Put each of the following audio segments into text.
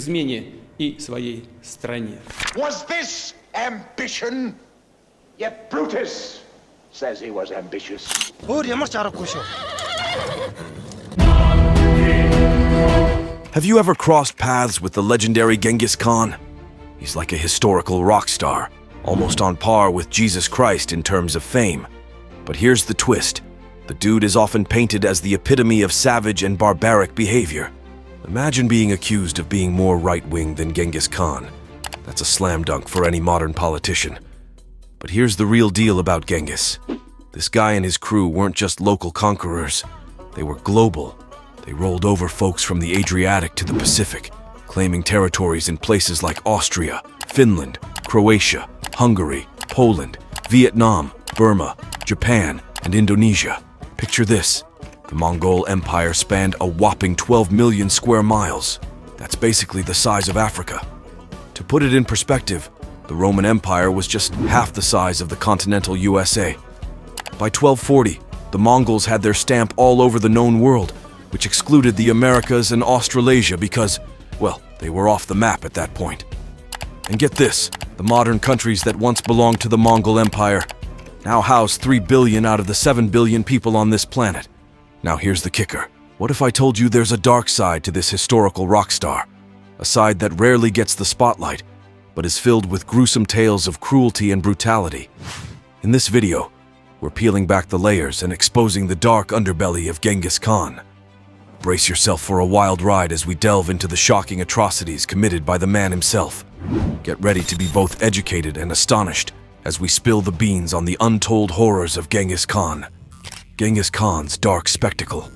измене и своей стране. Was this ambition? Yet Brutus says he was ambitious. Have you ever crossed paths with the legendary Genghis Khan? He's like a historical rock star, almost on par with Jesus Christ in terms of fame. But here's the twist. The dude is often painted as the epitome of savage and barbaric behavior. Imagine being accused of being more right-wing than Genghis Khan. That's a slam dunk for any modern politician. But here's the real deal about Genghis. This guy and his crew weren't just local conquerors. They were global. They rolled over folks from the Adriatic to the Pacific, claiming territories in places like Austria, Finland, Croatia, Hungary, Poland, Vietnam, Burma, Japan, and Indonesia. Picture this. The Mongol Empire spanned a whopping 12 million square miles. That's basically the size of Africa. To put it in perspective, the Roman Empire was just half the size of the continental USA. By 1240, the Mongols had their stamp all over the known world, which excluded the Americas and Australasia because, well, they were off the map at that point. And get this, the modern countries that once belonged to the Mongol Empire now house 3 billion out of the 7 billion people on this planet. Now here's the kicker. What if I told you there's a dark side to this historical rock star? A side that rarely gets the spotlight, but is filled with gruesome tales of cruelty and brutality. In this video, we're peeling back the layers and exposing the dark underbelly of Genghis Khan. Brace yourself for a wild ride as we delve into the shocking atrocities committed by the man himself. Get ready to be both educated and astonished as we spill the beans on the untold horrors of Genghis Khan. Genghis Khan's dark spectacle.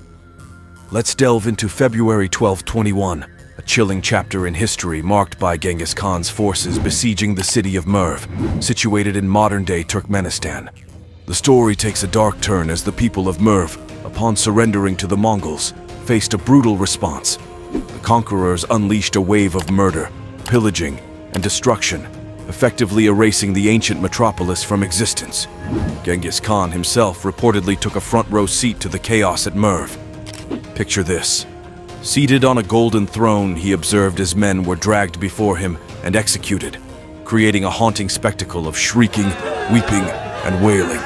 Let's delve into February 1221, a chilling chapter in history marked by Genghis Khan's forces besieging the city of Merv, situated in modern-day Turkmenistan. The story takes a dark turn as the people of Merv, upon surrendering to the Mongols, faced a brutal response. The conquerors unleashed a wave of murder, pillaging, and destruction, effectively erasing the ancient metropolis from existence. Genghis Khan himself reportedly took a front-row seat to the chaos at Merv. Picture this. Seated on a golden throne, he observed as men were dragged before him and executed, creating a haunting spectacle of shrieking, weeping, and wailing.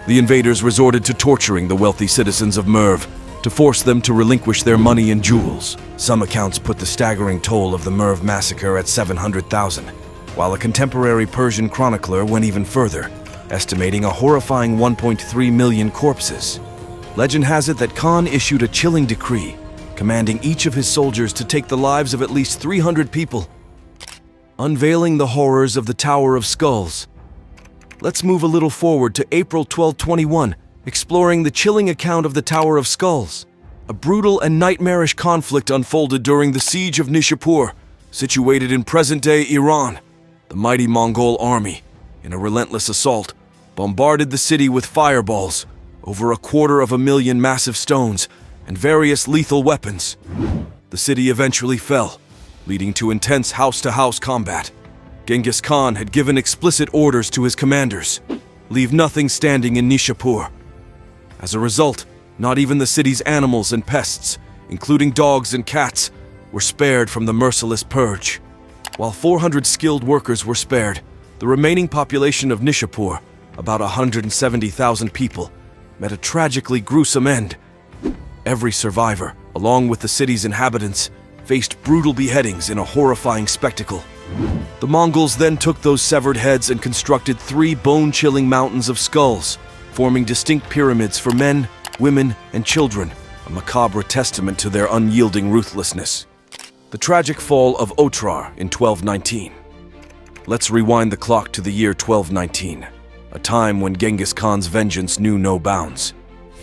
The invaders resorted to torturing the wealthy citizens of Merv to force them to relinquish their money and jewels. Some accounts put the staggering toll of the Merv massacre at 700,000, while a contemporary Persian chronicler went even further, estimating a horrifying 1.3 million corpses. Legend has it that Khan issued a chilling decree, commanding each of his soldiers to take the lives of at least 300 people, unveiling the horrors of the Tower of Skulls. Let's move a little forward to April 1221, exploring the chilling account of the Tower of Skulls. A brutal and nightmarish conflict unfolded during the siege of Nishapur, situated in present-day Iran. The mighty Mongol army, in a relentless assault, bombarded the city with fireballs, over 250,000 massive stones, and various lethal weapons. The city eventually fell, leading to intense house-to-house combat. Genghis Khan had given explicit orders to his commanders: leave nothing standing in Nishapur. As a result, not even the city's animals and pests, including dogs and cats, were spared from the merciless purge. While 400 skilled workers were spared, the remaining population of Nishapur, about 170,000 people, met a tragically gruesome end. Every survivor, along with the city's inhabitants, faced brutal beheadings in a horrifying spectacle. The Mongols then took those severed heads and constructed 3 bone-chilling mountains of skulls, forming distinct pyramids for men, women, and children, a macabre testament to their unyielding ruthlessness. The tragic fall of Otrar in 1219. Let's rewind the clock to the year 1219, a time when Genghis Khan's vengeance knew no bounds.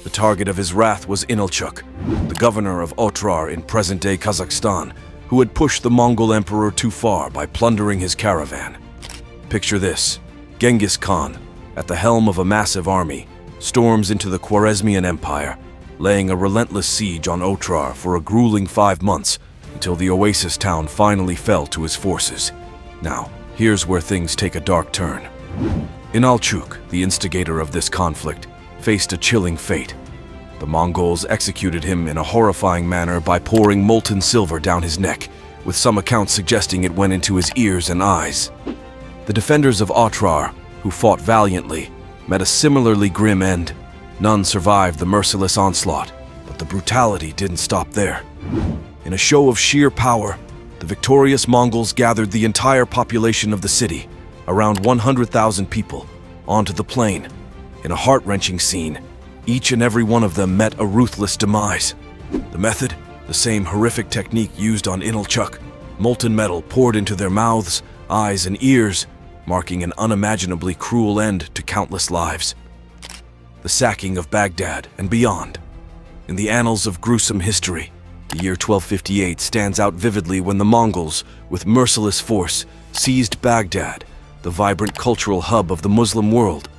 The target of his wrath was Inalchuk, the governor of Otrar in present-day Kazakhstan, who had pushed the Mongol emperor too far by plundering his caravan. Picture this. Genghis Khan, at the helm of a massive army, storms into the Khwarezmian Empire, laying a relentless siege on Otrar for a grueling 5 months until the oasis town finally fell to his forces. Now, here's where things take a dark turn. Inalchuk, the instigator of this conflict, faced a chilling fate. The Mongols executed him in a horrifying manner by pouring molten silver down his neck, with some accounts suggesting it went into his ears and eyes. The defenders of Otrar, who fought valiantly, met a similarly grim end. None survived the merciless onslaught, but the brutality didn't stop there. In a show of sheer power, the victorious Mongols gathered the entire population of the city, around 100,000 people, onto the plain. In a heart-wrenching scene, each and every one of them met a ruthless demise. The method? The same horrific technique used on Inalchuck. Molten metal poured into their mouths, eyes, and ears, marking an unimaginably cruel end to countless lives. The sacking of Baghdad and beyond. In the annals of gruesome history, the year 1258 stands out vividly when the Mongols, with merciless force, seized Baghdad, the vibrant cultural hub of the Muslim world.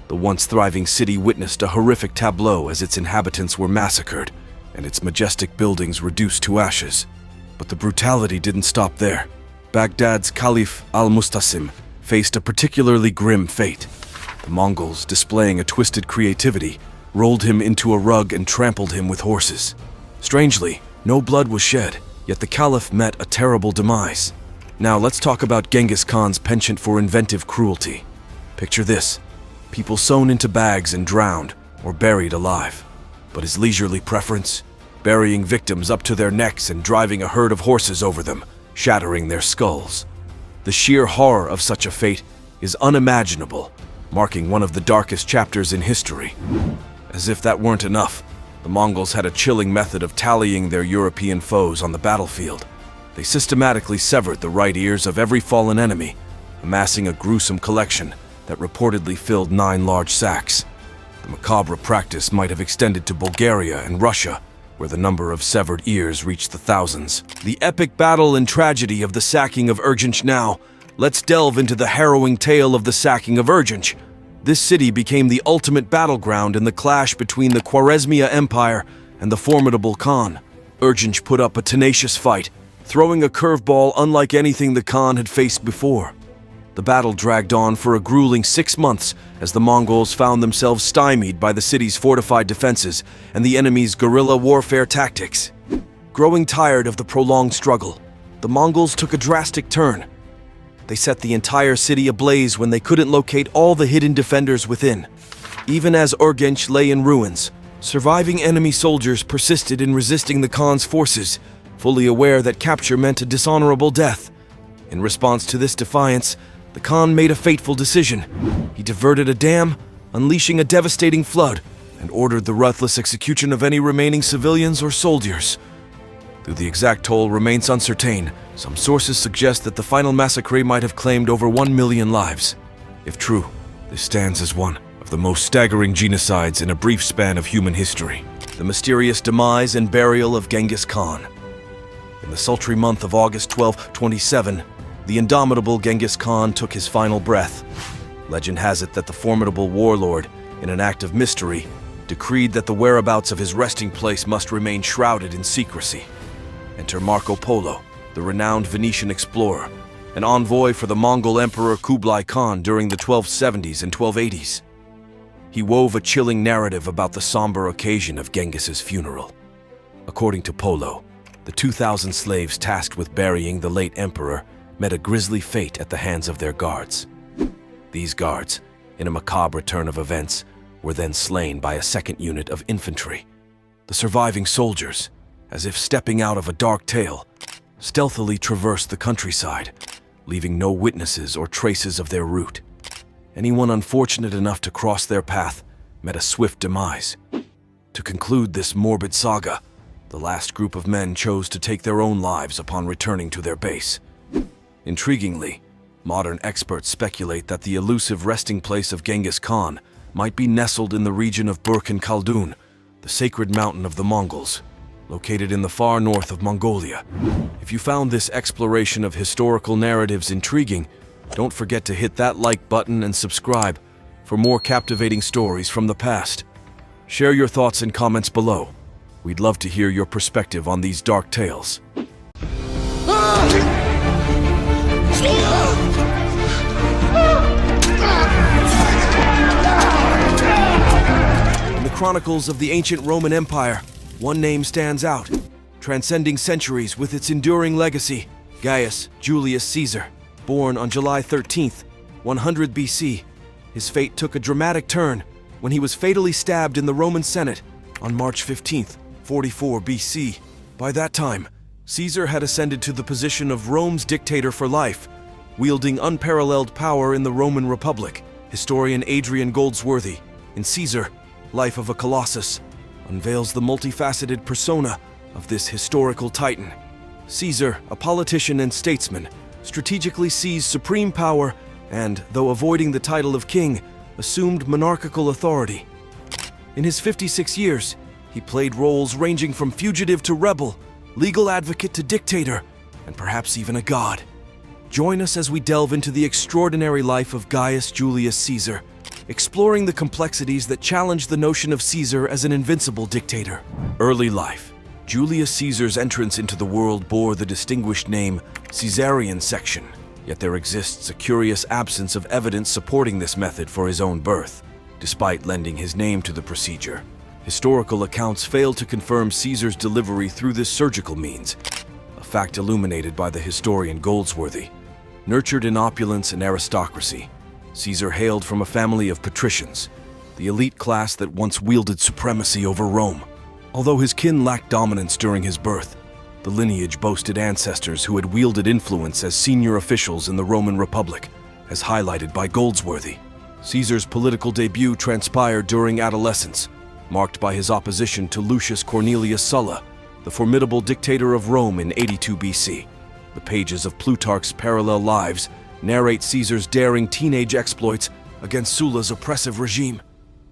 The once thriving city witnessed a horrific tableau as its inhabitants were massacred and its majestic buildings reduced to ashes. But the brutality didn't stop there. Baghdad's Caliph al-Mustasim faced a particularly grim fate. The Mongols, displaying a twisted creativity, rolled him into a rug and trampled him with horses. Strangely, no blood was shed, yet the Caliph met a terrible demise. Now let's talk about Genghis Khan's penchant for inventive cruelty. Picture this: people sewn into bags and drowned or buried alive. But his leisurely preference? Burying victims up to their necks and driving a herd of horses over them, shattering their skulls. The sheer horror of such a fate is unimaginable, marking one of the darkest chapters in history. As if that weren't enough, the Mongols had a chilling method of tallying their European foes on the battlefield. They systematically severed the right ears of every fallen enemy, amassing a gruesome collection that reportedly filled 9 large sacks. The macabre practice might have extended to Bulgaria and Russia, where the number of severed ears reached the thousands. The epic battle and tragedy of the sacking of Urgench now. Let's delve into the harrowing tale of the sacking of Urgench. This city became the ultimate battleground in the clash between the Khwarezmiya Empire and the formidable Khan. Urgench put up a tenacious fight, throwing a curveball unlike anything the Khan had faced before. The battle dragged on for a grueling 6 months as the Mongols found themselves stymied by the city's fortified defenses and the enemy's guerrilla warfare tactics. Growing tired of the prolonged struggle, the Mongols took a drastic turn. They set the entire city ablaze when they couldn't locate all the hidden defenders within. Even as Urgench lay in ruins, surviving enemy soldiers persisted in resisting the Khan's forces, fully aware that capture meant a dishonorable death. In response to this defiance, the Khan made a fateful decision. He diverted a dam, unleashing a devastating flood, and ordered the ruthless execution of any remaining civilians or soldiers. Though the exact toll remains uncertain, some sources suggest that the final massacre might have claimed over 1 million lives. If true, this stands as one of the most staggering genocides in a brief span of human history. The mysterious demise and burial of Genghis Khan. In the sultry month of August 1227, the indomitable Genghis Khan took his final breath. Legend has it that the formidable warlord, in an act of mystery, decreed that the whereabouts of his resting place must remain shrouded in secrecy. Enter Marco Polo, the renowned Venetian explorer, an envoy for the Mongol Emperor Kublai Khan during the 1270s and 1280s. He wove a chilling narrative about the somber occasion of Genghis's funeral. According to Polo, the 2,000 slaves tasked with burying the late emperor met a grisly fate at the hands of their guards. These guards, in a macabre turn of events, were then slain by a second unit of infantry. The surviving soldiers, as if stepping out of a dark tale, stealthily traversed the countryside, leaving no witnesses or traces of their route. Anyone unfortunate enough to cross their path met a swift demise. To conclude this morbid saga, the last group of men chose to take their own lives upon returning to their base. Intriguingly, modern experts speculate that the elusive resting place of Genghis Khan might be nestled in the region of Burkhan Khaldun, the sacred mountain of the Mongols, located in the far north of Mongolia. If you found this exploration of historical narratives intriguing, don't forget to hit that like button and subscribe for more captivating stories from the past. Share your thoughts and comments below. We'd love to hear your perspective on these dark tales. In the chronicles of the ancient Roman Empire, one name stands out: transcending centuries with its enduring legacy. Gaius Julius Caesar, born on July 13th, 100 BC. His fate took a dramatic turn when he was fatally stabbed in the Roman Senate on March 15th, 44 BC. By that time, Caesar had ascended to the position of Rome's dictator for life, wielding unparalleled power in the Roman Republic. Historian Adrian Goldsworthy, in Caesar, Life of a Colossus, unveils the multifaceted persona of this historical titan. Caesar, a politician and statesman, strategically seized supreme power and, though avoiding the title of king, assumed monarchical authority. In his 56 years, he played roles ranging from fugitive to rebel, legal advocate to dictator, and perhaps even a god. Join us as we delve into the extraordinary life of Gaius Julius Caesar, exploring the complexities that challenge the notion of Caesar as an invincible dictator. Early life. Julius Caesar's entrance into the world bore the distinguished name Caesarean section, yet there exists a curious absence of evidence supporting this method for his own birth, despite lending his name to the procedure. Historical accounts fail to confirm Caesar's delivery through this surgical means, a fact illuminated by the historian Goldsworthy. Nurtured in opulence and aristocracy, Caesar hailed from a family of patricians, the elite class that once wielded supremacy over Rome. Although his kin lacked dominance during his birth, the lineage boasted ancestors who had wielded influence as senior officials in the Roman Republic, as highlighted by Goldsworthy. Caesar's political debut transpired during adolescence, marked by his opposition to Lucius Cornelius Sulla, the formidable dictator of Rome in 82 BC. The pages of Plutarch's Parallel Lives narrate Caesar's daring teenage exploits against Sulla's oppressive regime.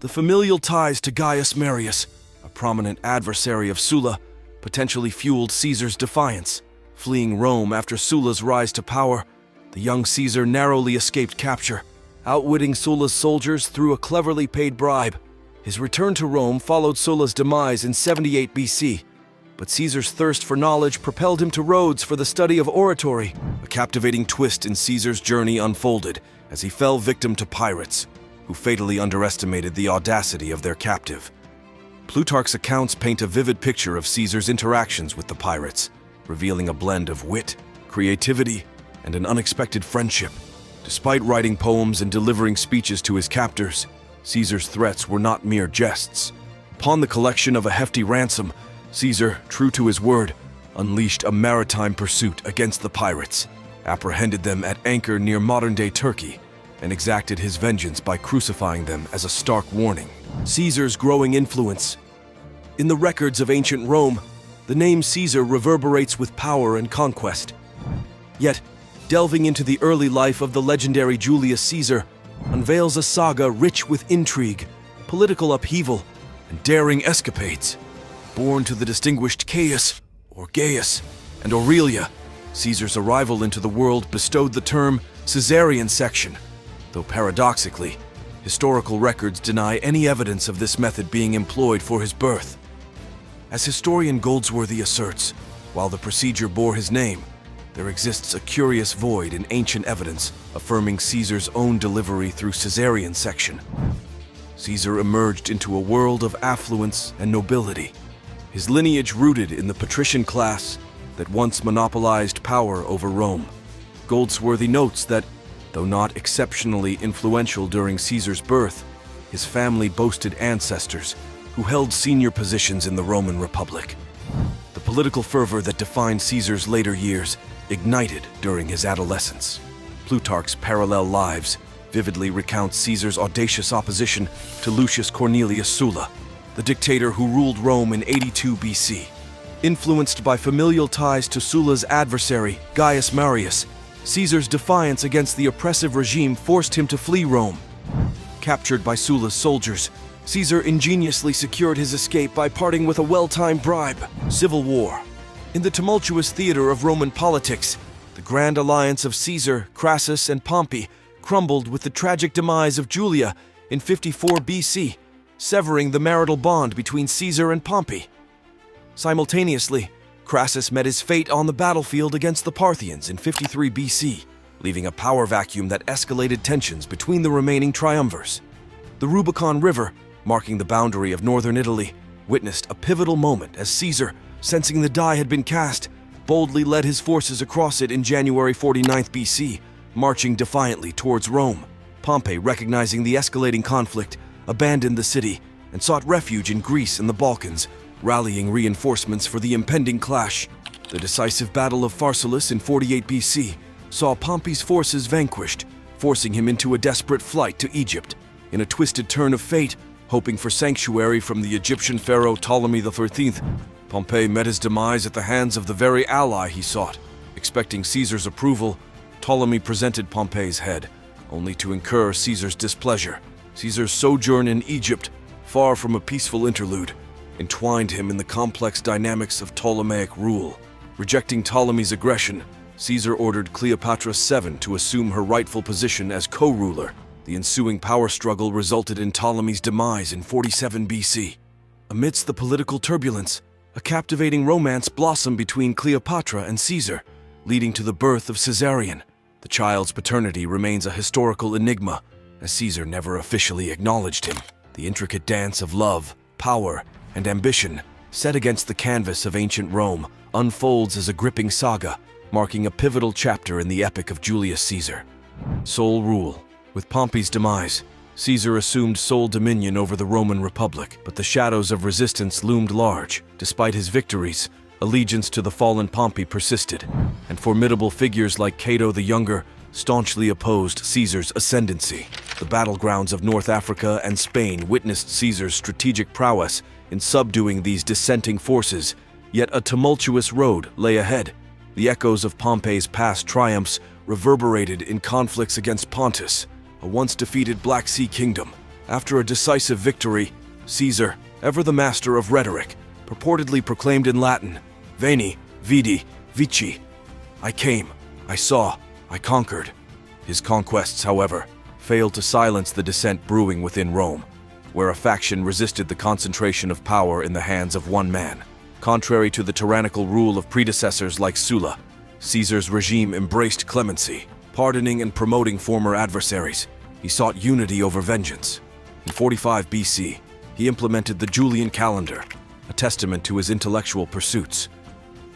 The familial ties to Gaius Marius, a prominent adversary of Sulla, potentially fueled Caesar's defiance. Fleeing Rome after Sulla's rise to power, the young Caesar narrowly escaped capture, outwitting Sulla's soldiers through a cleverly paid bribe. His return to Rome followed Sulla's demise in 78 BC, but Caesar's thirst for knowledge propelled him to Rhodes for the study of oratory. A captivating twist in Caesar's journey unfolded as he fell victim to pirates, who fatally underestimated the audacity of their captive. Plutarch's accounts paint a vivid picture of Caesar's interactions with the pirates, revealing a blend of wit, creativity, and an unexpected friendship. Despite writing poems and delivering speeches to his captors, Caesar's threats were not mere jests. Upon the collection of a hefty ransom, Caesar, true to his word, unleashed a maritime pursuit against the pirates, apprehended them at anchor near modern-day Turkey, and exacted his vengeance by crucifying them as a stark warning. Caesar's growing influence. In the records of ancient Rome, the name Caesar reverberates with power and conquest. Yet, delving into the early life of the legendary Julius Caesar unveils a saga rich with intrigue, political upheaval, and daring escapades. Born to the distinguished Caius, or Gaius, and Aurelia, Caesar's arrival into the world bestowed the term Caesarean section, though paradoxically, historical records deny any evidence of this method being employed for his birth. As historian Goldsworthy asserts, while the procedure bore his name, there exists a curious void in ancient evidence affirming Caesar's own delivery through Caesarean section. Caesar emerged into a world of affluence and nobility, his lineage rooted in the patrician class that once monopolized power over Rome. Goldsworthy notes that, though not exceptionally influential during Caesar's birth, his family boasted ancestors who held senior positions in the Roman Republic. The political fervor that defined Caesar's later years ignited during his adolescence. Plutarch's Parallel Lives vividly recounts Caesar's audacious opposition to Lucius Cornelius Sulla, the dictator who ruled Rome in 82 BC. Influenced by familial ties to Sulla's adversary, Gaius Marius, Caesar's defiance against the oppressive regime forced him to flee Rome. Captured by Sulla's soldiers, Caesar ingeniously secured his escape by parting with a well-timed bribe. Civil war. In the tumultuous theater of Roman politics, the grand alliance of Caesar, Crassus, and Pompey crumbled with the tragic demise of Julia in 54 BC, severing the marital bond between Caesar and Pompey. Simultaneously, Crassus met his fate on the battlefield against the Parthians in 53 BC, leaving a power vacuum that escalated tensions between the remaining triumvirs. The Rubicon River, marking the boundary of northern Italy, witnessed a pivotal moment as Caesar, sensing the die had been cast, boldly led his forces across it in January 49th BC, marching defiantly towards Rome. Pompey, recognizing the escalating conflict, abandoned the city and sought refuge in Greece and the Balkans, rallying reinforcements for the impending clash. The decisive Battle of Pharsalus in 48 BC saw Pompey's forces vanquished, forcing him into a desperate flight to Egypt. In a twisted turn of fate, hoping for sanctuary from the Egyptian pharaoh Ptolemy XIII, Pompey met his demise at the hands of the very ally he sought. Expecting Caesar's approval, Ptolemy presented Pompey's head, only to incur Caesar's displeasure. Caesar's sojourn in Egypt, far from a peaceful interlude, entwined him in the complex dynamics of Ptolemaic rule. Rejecting Ptolemy's aggression, Caesar ordered Cleopatra VII to assume her rightful position as co-ruler. The ensuing power struggle resulted in Ptolemy's demise in 47 BC. Amidst the political turbulence, a captivating romance blossomed between Cleopatra and Caesar, leading to the birth of Caesarion. The child's paternity remains a historical enigma, as Caesar never officially acknowledged him. The intricate dance of love, power, and ambition, set against the canvas of ancient Rome, unfolds as a gripping saga, marking a pivotal chapter in the epic of Julius Caesar. Sole rule. With Pompey's demise, Caesar assumed sole dominion over the Roman Republic, but the shadows of resistance loomed large. Despite his victories, allegiance to the fallen Pompey persisted, and formidable figures like Cato the Younger staunchly opposed Caesar's ascendancy. The battlegrounds of North Africa and Spain witnessed Caesar's strategic prowess in subduing these dissenting forces, yet a tumultuous road lay ahead. The echoes of Pompey's past triumphs reverberated in conflicts against Pontus, a once-defeated Black Sea kingdom. After a decisive victory, Caesar, ever the master of rhetoric, purportedly proclaimed in Latin, Veni, Vidi, Vici. I came, I saw, I conquered. His conquests, however, failed to silence the dissent brewing within Rome, where a faction resisted the concentration of power in the hands of one man. Contrary to the tyrannical rule of predecessors like Sulla, Caesar's regime embraced clemency, pardoning and promoting former adversaries. He sought unity over vengeance. In 45 BC, he implemented the Julian calendar, a testament to his intellectual pursuits.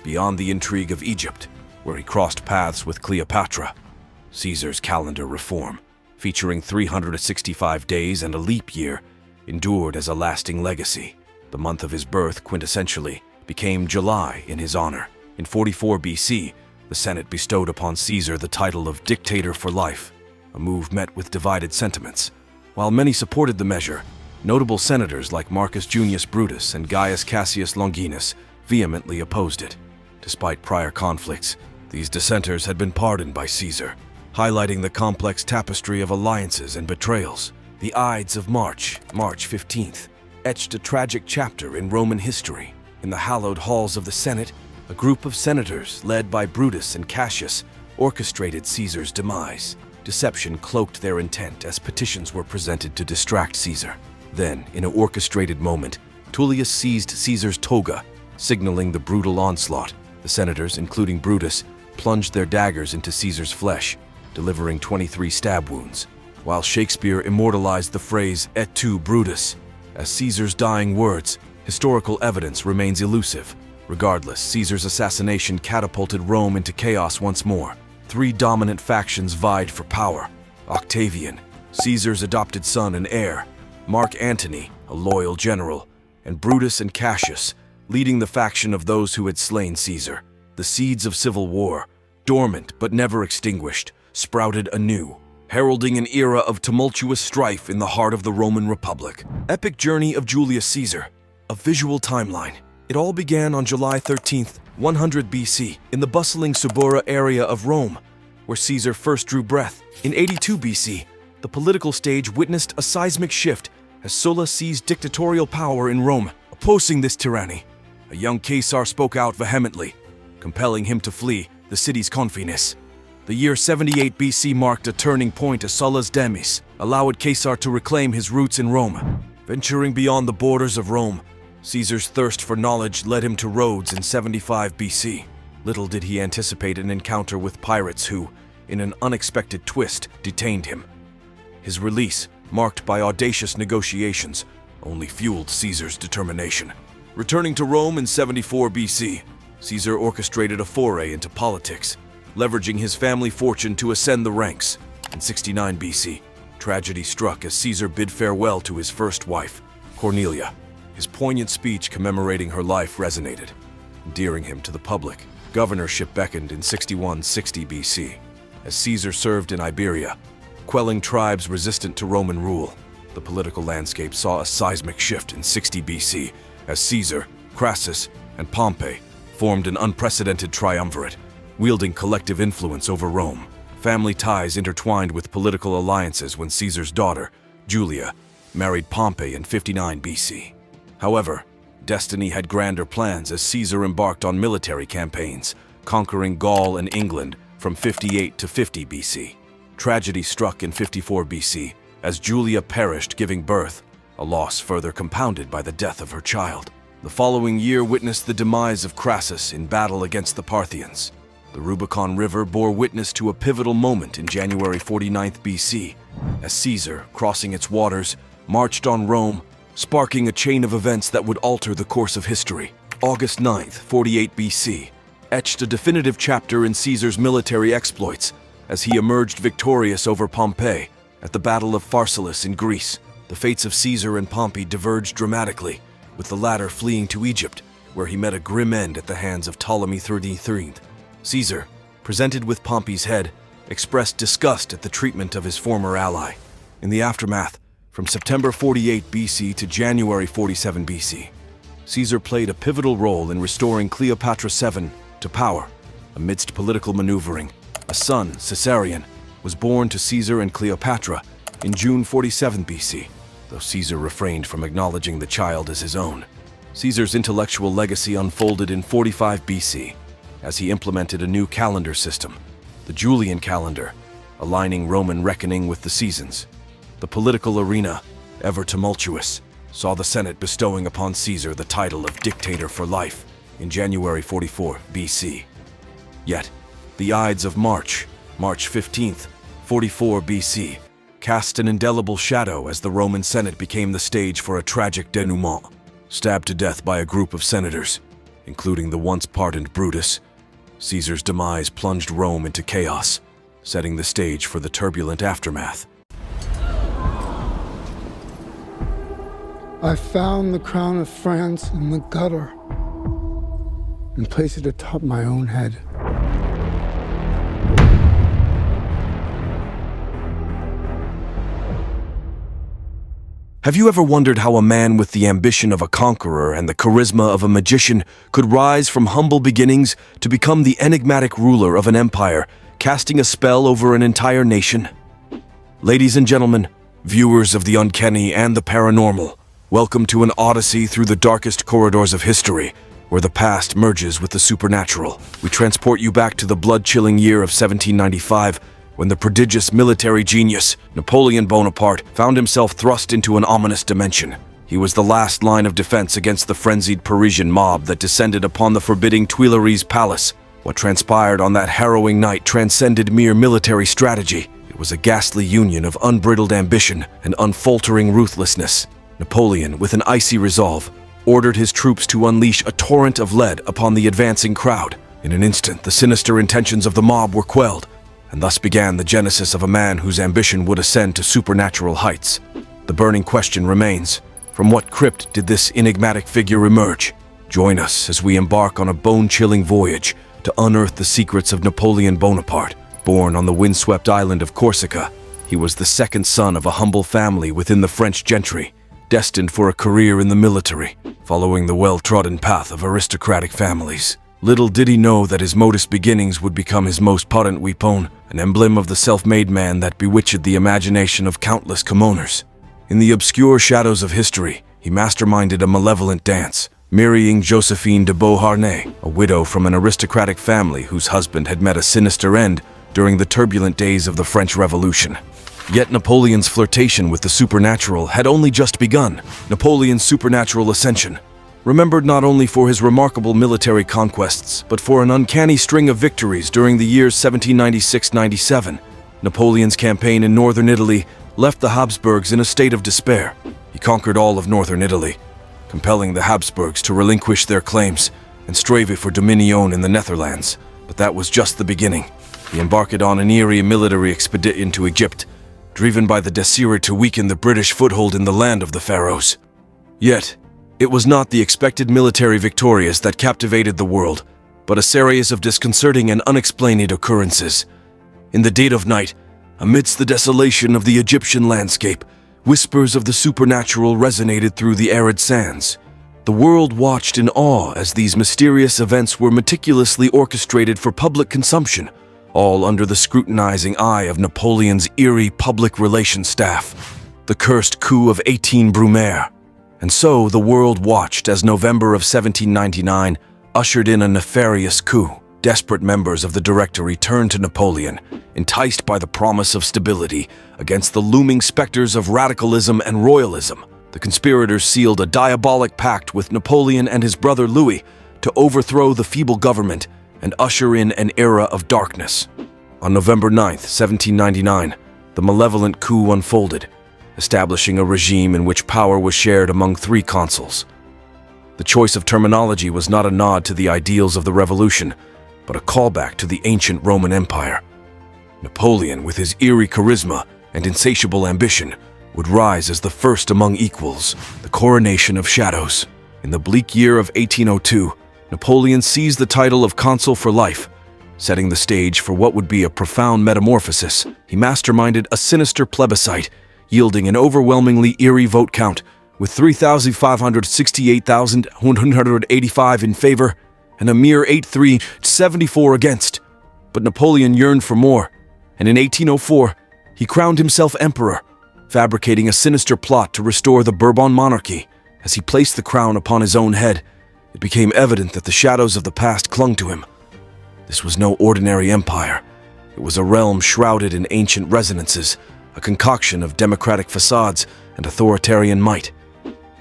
Beyond the intrigue of Egypt, where he crossed paths with Cleopatra, Caesar's calendar reform, featuring 365 days and a leap year, endured as a lasting legacy. The month of his birth, quintessentially, became July in his honor. In 44 BC, the Senate bestowed upon Caesar the title of Dictator for life, a move met with divided sentiments. While many supported the measure, notable senators like Marcus Junius Brutus and Gaius Cassius Longinus vehemently opposed it. Despite prior conflicts, these dissenters had been pardoned by Caesar, highlighting the complex tapestry of alliances and betrayals. The Ides of March, March 15th, etched a tragic chapter in Roman history. In the hallowed halls of the Senate, a group of senators, led by Brutus and Cassius, orchestrated Caesar's demise. Deception cloaked their intent as petitions were presented to distract Caesar. Then, in an orchestrated moment, Tullius seized Caesar's toga, signaling the brutal onslaught. The senators, including Brutus, plunged their daggers into Caesar's flesh, delivering 23 stab wounds, while Shakespeare immortalized the phrase "Et tu, Brutus" as Caesar's dying words. Historical evidence remains elusive. Regardless, Caesar's assassination catapulted Rome into chaos once more. Three dominant factions vied for power: Octavian, Caesar's adopted son and heir; Mark Antony, a loyal general; and Brutus and Cassius, leading the faction of those who had slain Caesar. The seeds of civil war, dormant but never extinguished, sprouted anew, heralding an era of tumultuous strife in the heart of the Roman Republic. Epic journey of Julius Caesar, a visual timeline. It all began on July 13th, 100 BC, in the bustling Subura area of Rome, where Caesar first drew breath. In 82 BC, the political stage witnessed a seismic shift as Sulla seized dictatorial power in Rome. Opposing this tyranny, a young Caesar spoke out vehemently, compelling him to flee the city's confines. The year 78 BC marked a turning point as Sulla's demise allowed Caesar to reclaim his roots in Rome. Venturing beyond the borders of Rome, Caesar's thirst for knowledge led him to Rhodes in 75 BC. Little did he anticipate an encounter with pirates who, in an unexpected twist, detained him. His release, marked by audacious negotiations, only fueled Caesar's determination. Returning to Rome in 74 BC, Caesar orchestrated a foray into politics, leveraging his family fortune to ascend the ranks. In 69 BC, tragedy struck as Caesar bid farewell to his first wife, Cornelia. His poignant speech commemorating her life resonated, endearing him to the public. Governorship beckoned in 61-60 BC, as Caesar served in Iberia, quelling tribes resistant to Roman rule. The political landscape saw a seismic shift in 60 BC, as Caesar, Crassus, and Pompey formed an unprecedented triumvirate, wielding collective influence over Rome. Family ties intertwined with political alliances when Caesar's daughter, Julia, married Pompey in 59 BC. However, destiny had grander plans as Caesar embarked on military campaigns, conquering Gaul and England from 58 to 50 BC. Tragedy struck in 54 BC as Julia perished giving birth, a loss further compounded by the death of her child. The following year witnessed the demise of Crassus in battle against the Parthians. The Rubicon River bore witness to a pivotal moment in January 49 BC, as Caesar, crossing its waters, marched on Rome, sparking a chain of events that would alter the course of history. August 9, 48 BC, etched a definitive chapter in Caesar's military exploits as he emerged victorious over Pompey at the Battle of Pharsalus in Greece. The fates of Caesar and Pompey diverged dramatically, with the latter fleeing to Egypt, where he met a grim end at the hands of Ptolemy XIII. Caesar, presented with Pompey's head, expressed disgust at the treatment of his former ally. In the aftermath, from September 48 BC to January 47 BC, Caesar played a pivotal role in restoring Cleopatra VII to power. Amidst political maneuvering, a son, Caesarion, was born to Caesar and Cleopatra in June 47 BC, though Caesar refrained from acknowledging the child as his own. Caesar's intellectual legacy unfolded in 45 BC, as he implemented a new calendar system, the Julian calendar, aligning Roman reckoning with the seasons. The political arena, ever tumultuous, saw the Senate bestowing upon Caesar the title of Dictator for life in January 44 BC. Yet, the Ides of March 15th, 44 BC, cast an indelible shadow as the Roman Senate became the stage for a tragic denouement. Stabbed to death by a group of senators, including the once pardoned Brutus, Caesar's demise plunged Rome into chaos, setting the stage for the turbulent aftermath. I found the crown of France in the gutter and placed it atop my own head. Have you ever wondered how a man with the ambition of a conqueror and the charisma of a magician could rise from humble beginnings to become the enigmatic ruler of an empire, casting a spell over an entire nation? Ladies and gentlemen, viewers of the uncanny and the paranormal, welcome to an odyssey through the darkest corridors of history, where the past merges with the supernatural. We transport you back to the blood-chilling year of 1795, when the prodigious military genius, Napoleon Bonaparte, found himself thrust into an ominous dimension. He was the last line of defense against the frenzied Parisian mob that descended upon the forbidding Tuileries Palace. What transpired on that harrowing night transcended mere military strategy. It was a ghastly union of unbridled ambition and unfaltering ruthlessness. Napoleon, with an icy resolve, ordered his troops to unleash a torrent of lead upon the advancing crowd. In an instant, the sinister intentions of the mob were quelled, and thus began the genesis of a man whose ambition would ascend to supernatural heights. The burning question remains, from what crypt did this enigmatic figure emerge? Join us as we embark on a bone-chilling voyage to unearth the secrets of Napoleon Bonaparte. Born on the windswept island of Corsica, he was the second son of a humble family within the French gentry, destined for a career in the military, following the well-trodden path of aristocratic families. Little did he know that his modest beginnings would become his most potent weapon, an emblem of the self-made man that bewitched the imagination of countless commoners. In the obscure shadows of history, he masterminded a malevolent dance, marrying Josephine de Beauharnais, a widow from an aristocratic family whose husband had met a sinister end during the turbulent days of the French Revolution. Yet Napoleon's flirtation with the supernatural had only just begun. Napoleon's supernatural ascension, remembered not only for his remarkable military conquests, but for an uncanny string of victories during the years 1796-97. Napoleon's campaign in northern Italy left the Habsburgs in a state of despair. He conquered all of northern Italy, compelling the Habsburgs to relinquish their claims and strive for dominion in the Netherlands. But that was just the beginning. He embarked on an eerie military expedition to Egypt, driven by the desire to weaken the British foothold in the land of the Pharaohs. Yet, it was not the expected military victorious that captivated the world, but a series of disconcerting and unexplained occurrences. In the dead of night, amidst the desolation of the Egyptian landscape, whispers of the supernatural resonated through the arid sands. The world watched in awe as these mysterious events were meticulously orchestrated for public consumption, all under the scrutinizing eye of Napoleon's eerie public relations staff. The cursed coup of 18 Brumaire. And so the world watched as November of 1799 ushered in a nefarious coup. Desperate members of the Directory turned to Napoleon, enticed by the promise of stability against the looming specters of radicalism and royalism. The conspirators sealed a diabolic pact with Napoleon and his brother Louis to overthrow the feeble government and usher in an era of darkness. On November 9th, 1799, the malevolent coup unfolded, establishing a regime in which power was shared among 3 consuls. The choice of terminology was not a nod to the ideals of the revolution, but a callback to the ancient Roman Empire. Napoleon, with his eerie charisma and insatiable ambition, would rise as the first among equals, the coronation of shadows. In the bleak year of 1802, Napoleon seized the title of consul for life, setting the stage for what would be a profound metamorphosis. He masterminded a sinister plebiscite, yielding an overwhelmingly eerie vote count, with 3,568,185 in favor and a mere 8,374 against. But Napoleon yearned for more, and in 1804, he crowned himself emperor, fabricating a sinister plot to restore the Bourbon monarchy. As he placed the crown upon his own head, it became evident that the shadows of the past clung to him. This was no ordinary empire. It was a realm shrouded in ancient resonances, a concoction of democratic facades and authoritarian might.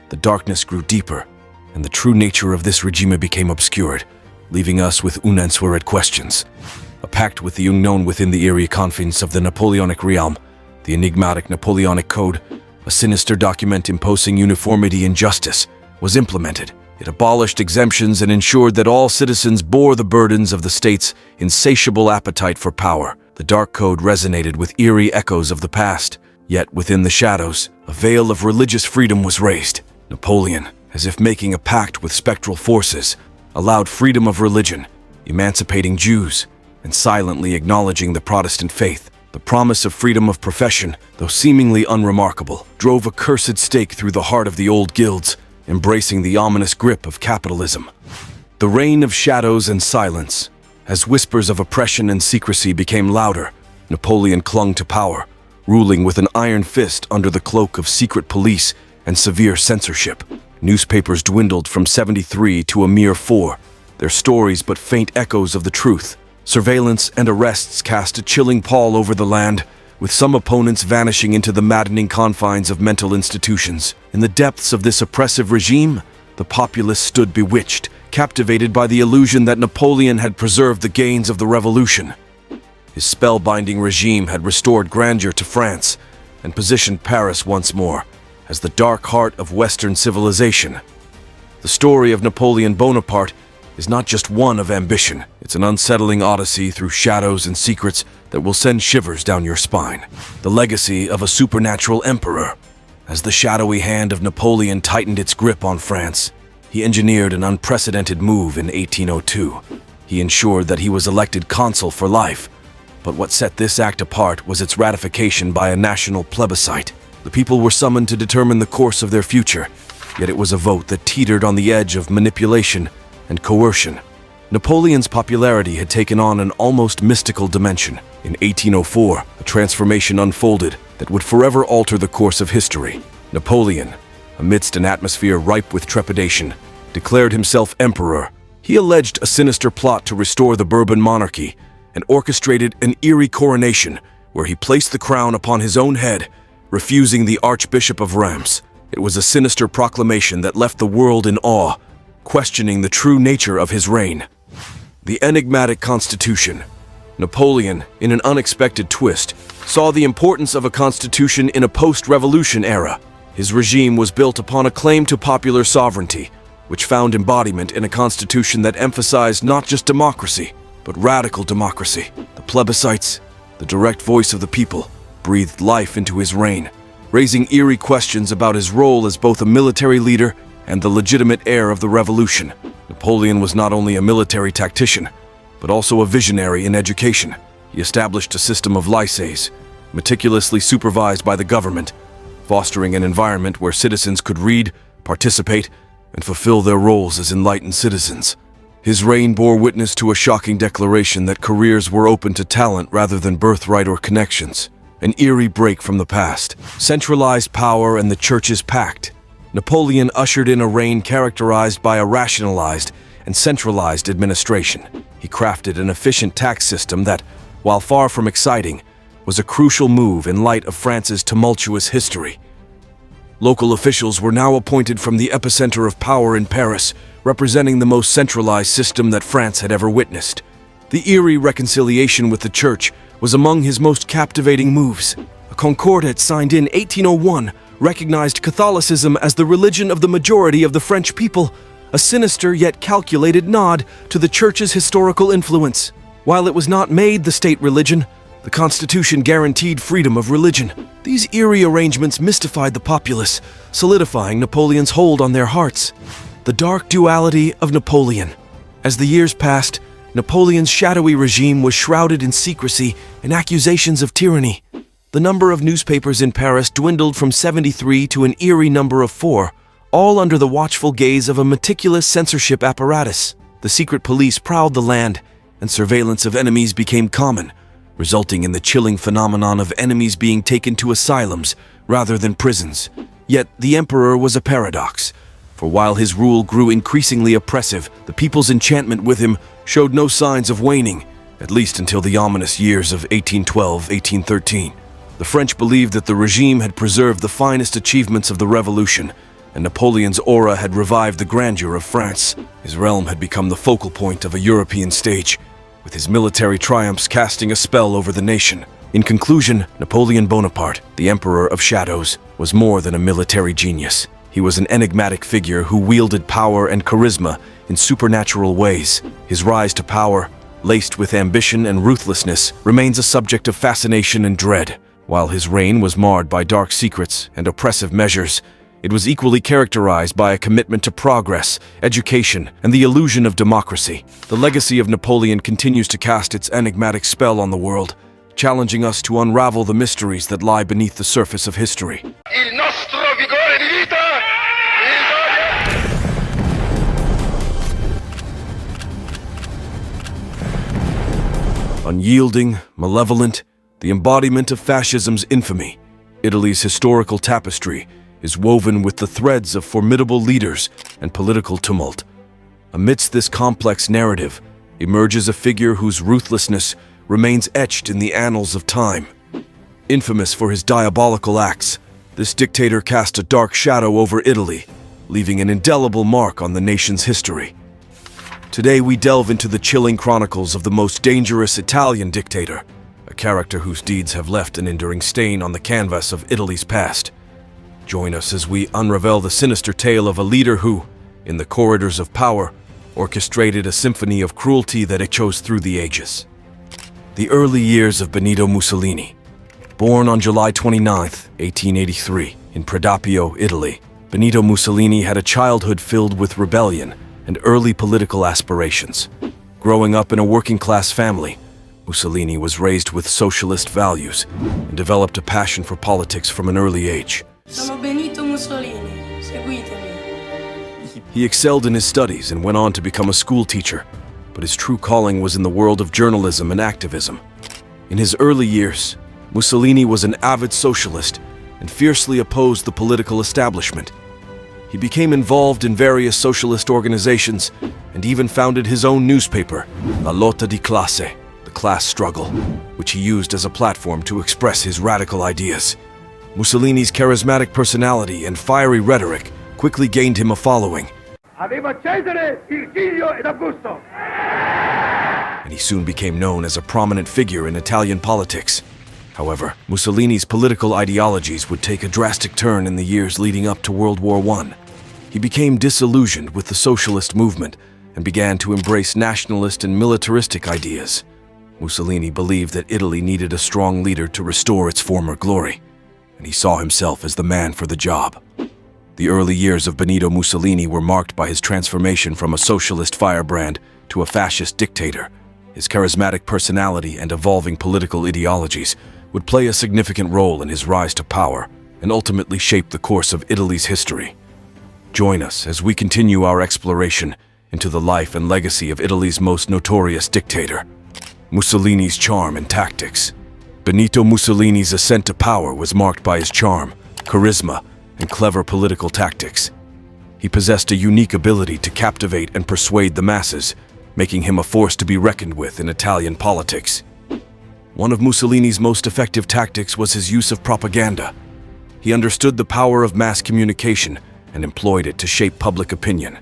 The darkness grew deeper, and the true nature of this regime became obscured, leaving us with unanswered questions. A pact with the unknown within the eerie confines of the Napoleonic realm, the enigmatic Napoleonic Code, a sinister document imposing uniformity and justice, was implemented. It abolished exemptions and ensured that all citizens bore the burdens of the state's insatiable appetite for power. The Dark Code resonated with eerie echoes of the past, yet within the shadows, a veil of religious freedom was raised. Napoleon, as if making a pact with spectral forces, allowed freedom of religion, emancipating Jews, and silently acknowledging the Protestant faith. The promise of freedom of profession, though seemingly unremarkable, drove a cursed stake through the heart of the old guilds, embracing the ominous grip of capitalism. The reign of shadows and silence. As whispers of oppression and secrecy became louder, Napoleon clung to power, ruling with an iron fist under the cloak of secret police and severe censorship. Newspapers dwindled from 73 to a mere 4, their stories but faint echoes of the truth. Surveillance and arrests cast a chilling pall over the land, with some opponents vanishing into the maddening confines of mental institutions. In the depths of this oppressive regime, the populace stood bewitched, captivated by the illusion that Napoleon had preserved the gains of the revolution. His spellbinding regime had restored grandeur to France and positioned Paris once more as the dark heart of Western civilization. The story of Napoleon Bonaparte is not just one of ambition. It's an unsettling odyssey through shadows and secrets that will send shivers down your spine. The legacy of a supernatural emperor. As the shadowy hand of Napoleon tightened its grip on France, he engineered an unprecedented move in 1802. He ensured that he was elected consul for life. But what set this act apart was its ratification by a national plebiscite. The people were summoned to determine the course of their future, yet it was a vote that teetered on the edge of manipulation and coercion. Napoleon's popularity had taken on an almost mystical dimension. In 1804, a transformation unfolded that would forever alter the course of history. Napoleon, amidst an atmosphere ripe with trepidation, declared himself emperor. He alleged a sinister plot to restore the Bourbon monarchy and orchestrated an eerie coronation where he placed the crown upon his own head, refusing the Archbishop of Reims. It was a sinister proclamation that left the world in awe, questioning the true nature of his reign. The enigmatic Constitution. Napoleon, in an unexpected twist, saw the importance of a constitution in a post-revolution era. His regime was built upon a claim to popular sovereignty, which found embodiment in a constitution that emphasized not just democracy, but radical democracy. The plebiscites, the direct voice of the people, breathed life into his reign, raising eerie questions about his role as both a military leader and the legitimate heir of the revolution. Napoleon was not only a military tactician, but also a visionary in education. He established a system of lycées, meticulously supervised by the government, fostering an environment where citizens could read, participate, and fulfill their roles as enlightened citizens. His reign bore witness to a shocking declaration that careers were open to talent rather than birthright or connections, an eerie break from the past. Centralized power and the church's pact, Napoleon ushered in a reign characterized by a rationalized and centralized administration. He crafted an efficient tax system that, while far from exciting, was a crucial move in light of France's tumultuous history. Local officials were now appointed from the epicenter of power in Paris, representing the most centralized system that France had ever witnessed. The eerie reconciliation with the church was among his most captivating moves. A concordat signed in 1801 recognized Catholicism as the religion of the majority of the French people, a sinister yet calculated nod to the church's historical influence. While it was not made the state religion, the Constitution guaranteed freedom of religion. These eerie arrangements mystified the populace, solidifying Napoleon's hold on their hearts. The dark duality of Napoleon. As the years passed, Napoleon's shadowy regime was shrouded in secrecy and accusations of tyranny. The number of newspapers in Paris dwindled from 73 to an eerie number of 4, all under the watchful gaze of a meticulous censorship apparatus. The secret police prowled the land, and surveillance of enemies became common, resulting in the chilling phenomenon of enemies being taken to asylums rather than prisons. Yet the emperor was a paradox, for while his rule grew increasingly oppressive, the people's enchantment with him showed no signs of waning, at least until the ominous years of 1812-1813. The French believed that the regime had preserved the finest achievements of the revolution, and Napoleon's aura had revived the grandeur of France. His realm had become the focal point of a European stage, with his military triumphs casting a spell over the nation. In conclusion, Napoleon Bonaparte, the Emperor of Shadows, was more than a military genius. He was an enigmatic figure who wielded power and charisma in supernatural ways. His rise to power, laced with ambition and ruthlessness, remains a subject of fascination and dread. While his reign was marred by dark secrets and oppressive measures, it was equally characterized by a commitment to progress, education, and the illusion of democracy. The legacy of Napoleon continues to cast its enigmatic spell on the world, challenging us to unravel the mysteries that lie beneath the surface of history. Il nostro vigore di vita! Unyielding, malevolent, the embodiment of fascism's infamy, Italy's historical tapestry is woven with the threads of formidable leaders and political tumult. Amidst this complex narrative emerges a figure whose ruthlessness remains etched in the annals of time. Infamous for his diabolical acts, this dictator cast a dark shadow over Italy, leaving an indelible mark on the nation's history. Today we delve into the chilling chronicles of the most dangerous Italian dictator, a character whose deeds have left an enduring stain on the canvas of Italy's past. Join us as we unravel the sinister tale of a leader who, in the corridors of power, orchestrated a symphony of cruelty that echoes through the ages. The early years of Benito Mussolini. Born on July 29, 1883, in Predappio, Italy, Benito Mussolini had a childhood filled with rebellion and early political aspirations. Growing up in a working-class family, Mussolini was raised with socialist values and developed a passion for politics from an early age. Sono Benito Mussolini, seguitemi. He excelled in his studies and went on to become a school teacher, but his true calling was in the world of journalism and activism. In his early years, Mussolini was an avid socialist and fiercely opposed the political establishment. He became involved in various socialist organizations and even founded his own newspaper, La Lotta di Classe, the class struggle, which he used as a platform to express his radical ideas. Mussolini's charismatic personality and fiery rhetoric quickly gained him a following, Aveva Cesare, Virgilio ed Augusto! and he soon became known as a prominent figure in Italian politics. However, Mussolini's political ideologies would take a drastic turn in the years leading up to World War I. He became disillusioned with the socialist movement and began to embrace nationalist and militaristic ideas. Mussolini believed that Italy needed a strong leader to restore its former glory, and he saw himself as the man for the job. The early years of Benito Mussolini were marked by his transformation from a socialist firebrand to a fascist dictator. His charismatic personality and evolving political ideologies would play a significant role in his rise to power and ultimately shape the course of Italy's history. Join us as we continue our exploration into the life and legacy of Italy's most notorious dictator, Mussolini's charm and tactics. Benito Mussolini's ascent to power was marked by his charm, charisma, and clever political tactics. He possessed a unique ability to captivate and persuade the masses, making him a force to be reckoned with in Italian politics. One of Mussolini's most effective tactics was his use of propaganda. He understood the power of mass communication and employed it to shape public opinion.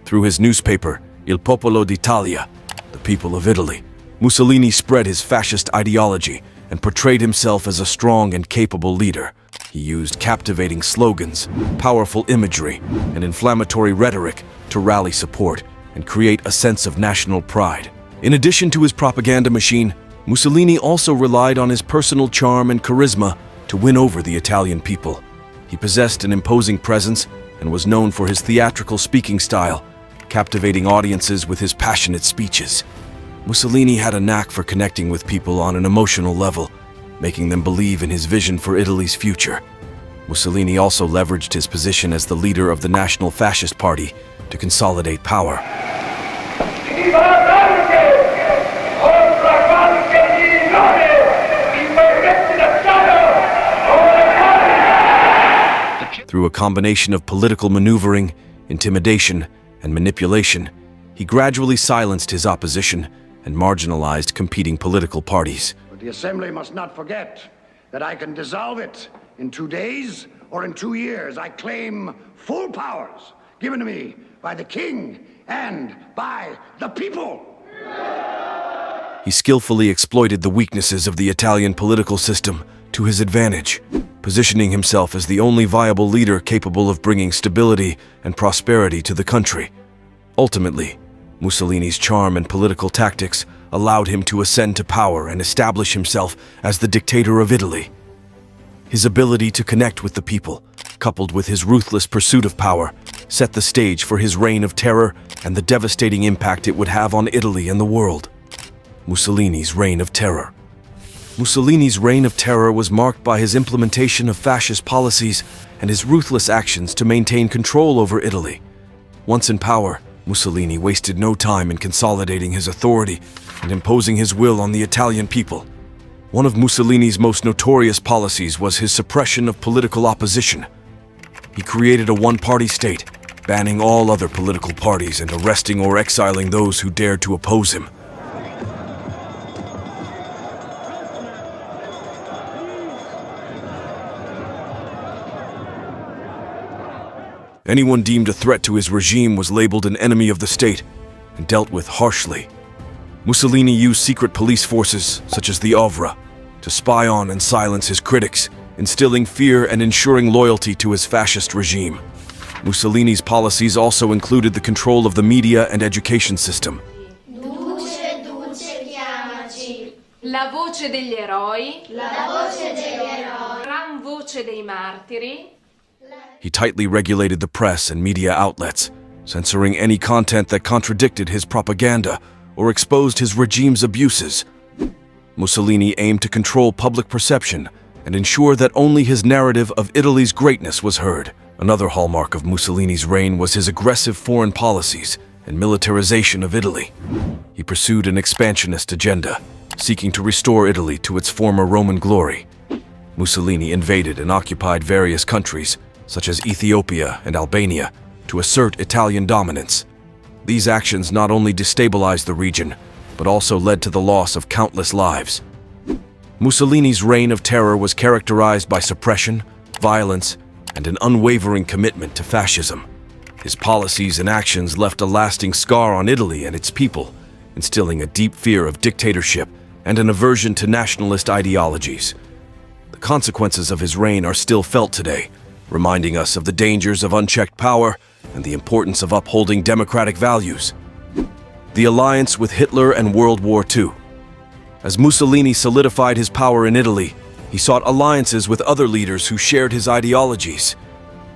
Through his newspaper, Il Popolo d'Italia, the people of Italy, Mussolini spread his fascist ideology and portrayed himself as a strong and capable leader. He used captivating slogans, powerful imagery, and inflammatory rhetoric to rally support and create a sense of national pride. In addition to his propaganda machine, Mussolini also relied on his personal charm and charisma to win over the Italian people. He possessed an imposing presence and was known for his theatrical speaking style, captivating audiences with his passionate speeches. Mussolini had a knack for connecting with people on an emotional level, making them believe in his vision for Italy's future. Mussolini also leveraged his position as the leader of the National Fascist Party to consolidate power. Through a combination of political maneuvering, intimidation, and manipulation, he gradually silenced his opposition and marginalized competing political parties. But the Assembly must not forget that I can dissolve it in 2 days or in 2 years. I claim full powers given to me by the king and by the people. He skillfully exploited the weaknesses of the Italian political system to his advantage, positioning himself as the only viable leader capable of bringing stability and prosperity to the country. Ultimately, Mussolini's charm and political tactics allowed him to ascend to power and establish himself as the dictator of Italy. His ability to connect with the people, coupled with his ruthless pursuit of power, set the stage for his reign of terror and the devastating impact it would have on Italy and the world. Mussolini's reign of terror. Mussolini's reign of terror was marked by his implementation of fascist policies and his ruthless actions to maintain control over Italy. Once in power, Mussolini wasted no time in consolidating his authority and imposing his will on the Italian people. One of Mussolini's most notorious policies was his suppression of political opposition. He created a one-party state, banning all other political parties and arresting or exiling those who dared to oppose him. Anyone deemed a threat to his regime was labeled an enemy of the state and dealt with harshly. Mussolini used secret police forces, such as the Ovra, to spy on and silence his critics, instilling fear and ensuring loyalty to his fascist regime. Mussolini's policies also included the control of the media and education system. Duce, duce, chiamaci. La voce degli eroi. La voce degli eroi. Gran voce dei martiri. He tightly regulated the press and media outlets, censoring any content that contradicted his propaganda or exposed his regime's abuses. Mussolini aimed to control public perception and ensure that only his narrative of Italy's greatness was heard. Another hallmark of Mussolini's reign was his aggressive foreign policies and militarization of Italy. He pursued an expansionist agenda, seeking to restore Italy to its former Roman glory. Mussolini invaded and occupied various countries, such as Ethiopia and Albania, to assert Italian dominance. These actions not only destabilized the region, but also led to the loss of countless lives. Mussolini's reign of terror was characterized by suppression, violence, and an unwavering commitment to fascism. His policies and actions left a lasting scar on Italy and its people, instilling a deep fear of dictatorship and an aversion to nationalist ideologies. The consequences of his reign are still felt today, reminding us of the dangers of unchecked power and the importance of upholding democratic values. The alliance with Hitler and World War II. As Mussolini solidified his power in Italy, he sought alliances with other leaders who shared his ideologies.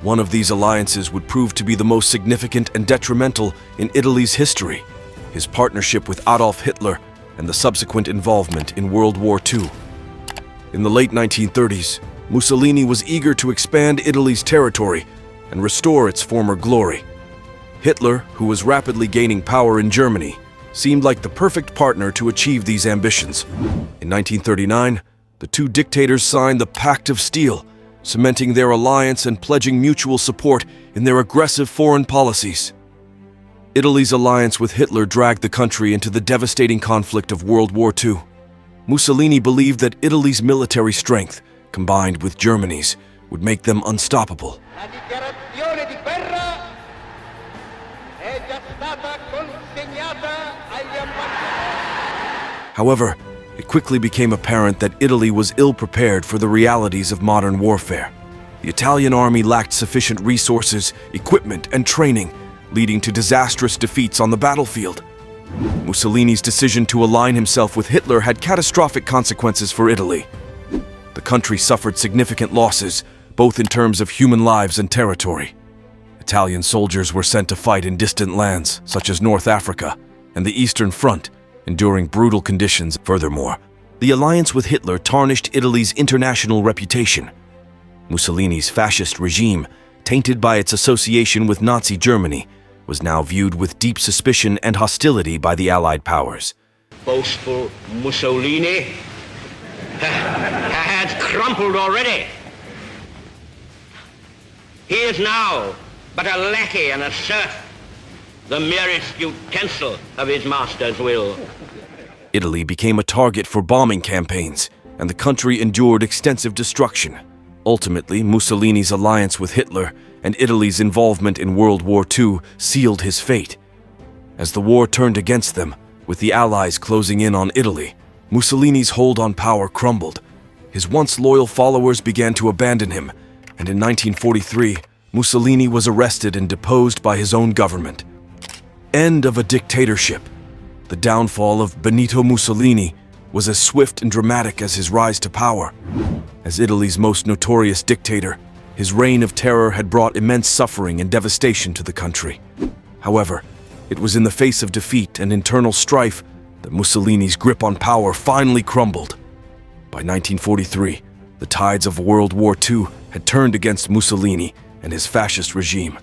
One of these alliances would prove to be the most significant and detrimental in Italy's history: his partnership with Adolf Hitler and the subsequent involvement in World War II. In the late 1930s, Mussolini was eager to expand Italy's territory and restore its former glory. Hitler, who was rapidly gaining power in Germany, seemed like the perfect partner to achieve these ambitions. In 1939, the two dictators signed the Pact of Steel, cementing their alliance and pledging mutual support in their aggressive foreign policies. Italy's alliance with Hitler dragged the country into the devastating conflict of World War II. Mussolini believed that Italy's military strength, combined with Germany's, would make them unstoppable. La dichiarazione di guerra è già stata consegnata agli ambasciatori. However, it quickly became apparent that Italy was ill-prepared for the realities of modern warfare. The Italian army lacked sufficient resources, equipment, and training, leading to disastrous defeats on the battlefield. Mussolini's decision to align himself with Hitler had catastrophic consequences for Italy. The country suffered significant losses, both in terms of human lives and territory. Italian soldiers were sent to fight in distant lands, such as North Africa and the Eastern Front, enduring brutal conditions. Furthermore, the alliance with Hitler tarnished Italy's international reputation. Mussolini's fascist regime, tainted by its association with Nazi Germany, was now viewed with deep suspicion and hostility by the Allied powers. Boastful Mussolini has crumpled already. He is now but a lackey and a serf, the merest utensil of his master's will. Italy became a target for bombing campaigns, and the country endured extensive destruction. Ultimately, Mussolini's alliance with Hitler and Italy's involvement in World War II sealed his fate. As the war turned against them, with the Allies closing in on Italy, Mussolini's hold on power crumbled. His once loyal followers began to abandon him, and in 1943, Mussolini was arrested and deposed by his own government. End of a dictatorship. The downfall of Benito Mussolini was as swift and dramatic as his rise to power. As Italy's most notorious dictator, his reign of terror had brought immense suffering and devastation to the country. However, it was in the face of defeat and internal strife that Mussolini's grip on power finally crumbled. By 1943, the tides of World War II had turned against Mussolini and his fascist regime.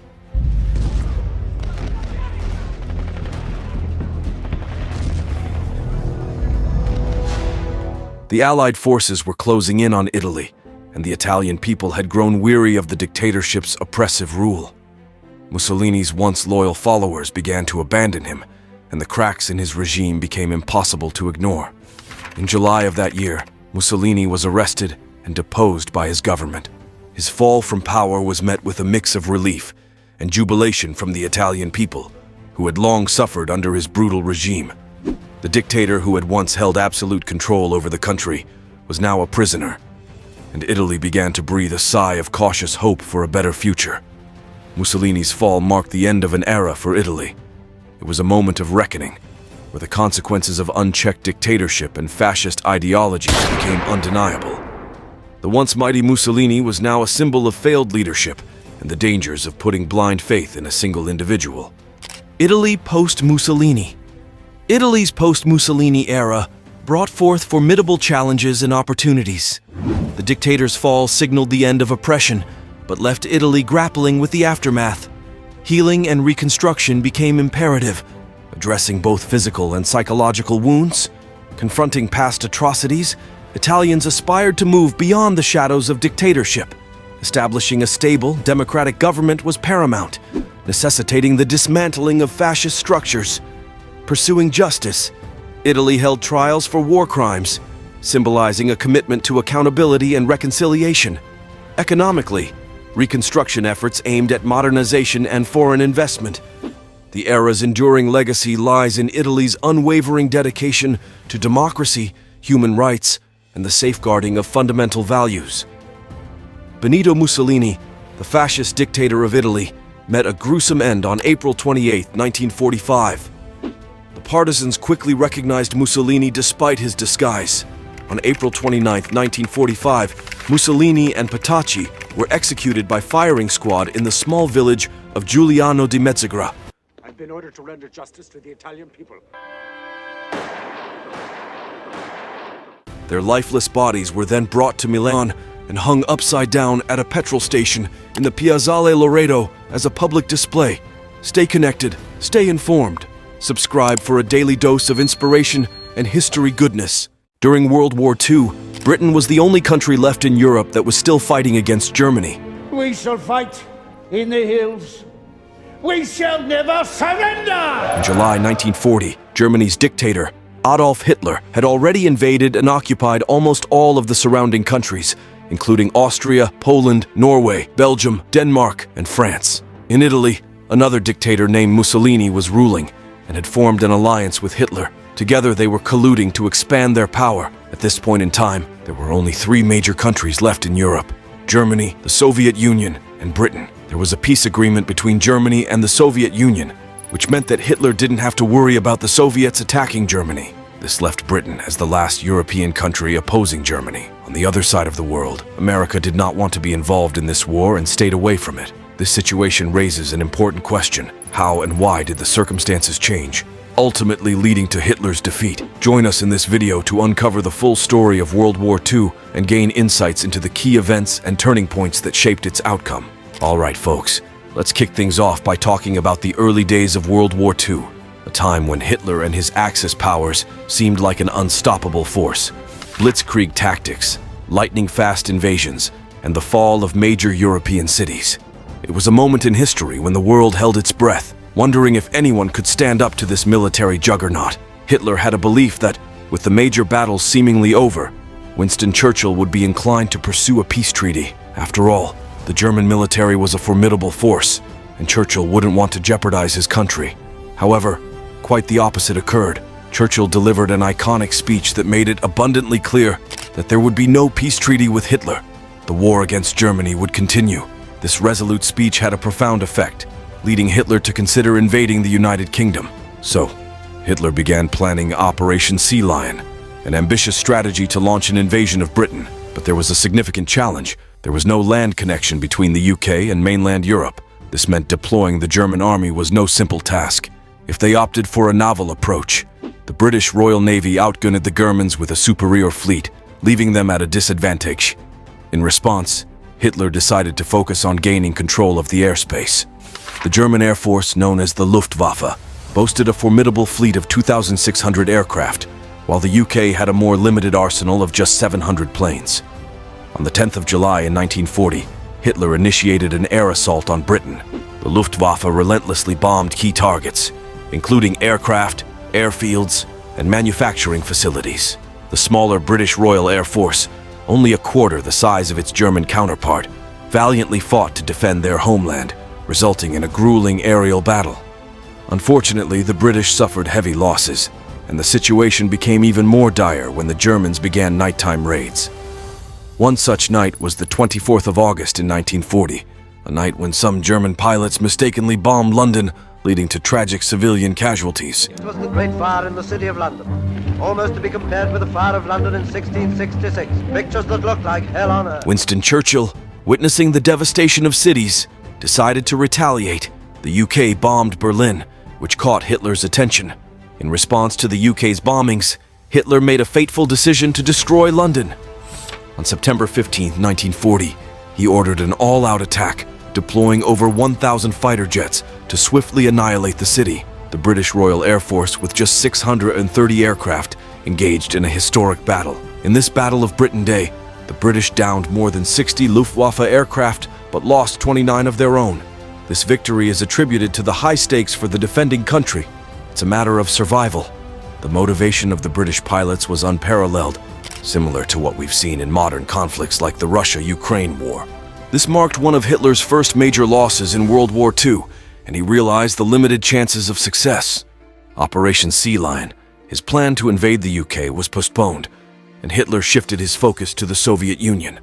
The Allied forces were closing in on Italy, and the Italian people had grown weary of the dictatorship's oppressive rule. Mussolini's once loyal followers began to abandon him, and the cracks in his regime became impossible to ignore. In July of that year, Mussolini was arrested and deposed by his government. His fall from power was met with a mix of relief and jubilation from the Italian people, who had long suffered under his brutal regime. The dictator who had once held absolute control over the country was now a prisoner, and Italy began to breathe a sigh of cautious hope for a better future. Mussolini's fall marked the end of an era for Italy. It was a moment of reckoning, where the consequences of unchecked dictatorship and fascist ideologies became undeniable. The once mighty Mussolini was now a symbol of failed leadership and the dangers of putting blind faith in a single individual. Italy post-Mussolini. Italy's post-Mussolini era brought forth formidable challenges and opportunities. The dictator's fall signaled the end of oppression, but left Italy grappling with the aftermath. Healing and reconstruction became imperative, addressing both physical and psychological wounds. Confronting past atrocities, Italians aspired to move beyond the shadows of dictatorship. Establishing a stable, democratic government was paramount, necessitating the dismantling of fascist structures. Pursuing justice, Italy held trials for war crimes, symbolizing a commitment to accountability and reconciliation. Economically, reconstruction efforts aimed at modernization and foreign investment. The era's enduring legacy lies in Italy's unwavering dedication to democracy, human rights, and the safeguarding of fundamental values. Benito Mussolini, the fascist dictator of Italy, met a gruesome end on April 28, 1945. The partisans quickly recognized Mussolini despite his disguise. On April 29, 1945, Mussolini and Petacci were executed by firing squad in the small village of Giuliano di Mezzagra. I've been ordered to render justice to the Italian people. Their lifeless bodies were then brought to Milan and hung upside down at a petrol station in the Piazzale Loreto as a public display. Stay connected, stay informed. Subscribe for a daily dose of inspiration and history goodness. During World War II, Britain was the only country left in Europe that was still fighting against Germany. We shall fight in the hills. We shall never surrender! In July 1940, Germany's dictator, Adolf Hitler, had already invaded and occupied almost all of the surrounding countries, including Austria, Poland, Norway, Belgium, Denmark, and France. In Italy, another dictator named Mussolini was ruling and had formed an alliance with Hitler. Together, they were colluding to expand their power. At this point in time, there were only 3 major countries left in Europe: Germany, the Soviet Union, and Britain. There was a peace agreement between Germany and the Soviet Union, which meant that Hitler didn't have to worry about the Soviets attacking Germany. This left Britain as the last European country opposing Germany. On the other side of the world, America did not want to be involved in this war and stayed away from it. This situation raises an important question: how and why did the circumstances change, ultimately leading to Hitler's defeat? Join us in this video to uncover the full story of World War II and gain insights into the key events and turning points that shaped its outcome. All right, folks, let's kick things off by talking about the early days of World War II, a time when Hitler and his Axis powers seemed like an unstoppable force. Blitzkrieg tactics, lightning-fast invasions, and the fall of major European cities. It was a moment in history when the world held its breath, wondering if anyone could stand up to this military juggernaut. Hitler had a belief that, with the major battles seemingly over, Winston Churchill would be inclined to pursue a peace treaty. After all, the German military was a formidable force, and Churchill wouldn't want to jeopardize his country. However, quite the opposite occurred. Churchill delivered an iconic speech that made it abundantly clear that there would be no peace treaty with Hitler. The war against Germany would continue. This resolute speech had a profound effect, leading Hitler to consider invading the United Kingdom. So, Hitler began planning Operation Sea Lion, an ambitious strategy to launch an invasion of Britain. But there was a significant challenge. There was no land connection between the UK and mainland Europe. This meant deploying the German army was no simple task. If they opted for a novel approach, the British Royal Navy outgunned the Germans with a superior fleet, leaving them at a disadvantage. In response, Hitler decided to focus on gaining control of the airspace. The German Air Force, known as the Luftwaffe, boasted a formidable fleet of 2,600 aircraft, while the UK had a more limited arsenal of just 700 planes. On the 10th of July in 1940, Hitler initiated an air assault on Britain. The Luftwaffe relentlessly bombed key targets, including aircraft, airfields, and manufacturing facilities. The smaller British Royal Air Force, only a quarter the size of its German counterpart, valiantly fought to defend their homeland, resulting in a grueling aerial battle. Unfortunately, the British suffered heavy losses, and the situation became even more dire when the Germans began nighttime raids. One such night was the 24th of August in 1940, a night when some German pilots mistakenly bombed London, leading to tragic civilian casualties. It was the Great Fire in the City of London, almost to be compared with the Fire of London in 1666. Pictures that looked like hell on earth. Winston Churchill, witnessing the devastation of cities, decided to retaliate. The UK bombed Berlin, which caught Hitler's attention. In response to the UK's bombings, Hitler made a fateful decision to destroy London. On September 15, 1940, he ordered an all-out attack, deploying over 1,000 fighter jets to swiftly annihilate the city. The British Royal Air Force, with just 630 aircraft, engaged in a historic battle. In this Battle of Britain Day, the British downed more than 60 Luftwaffe aircraft but lost 29 of their own. This victory is attributed to the high stakes for the defending country. It's a matter of survival. The motivation of the British pilots was unparalleled, similar to what we've seen in modern conflicts like the Russia-Ukraine war. This marked one of Hitler's first major losses in World War II, and he realized the limited chances of success. Operation Sea Lion, his plan to invade the UK, was postponed, and Hitler shifted his focus to the Soviet Union.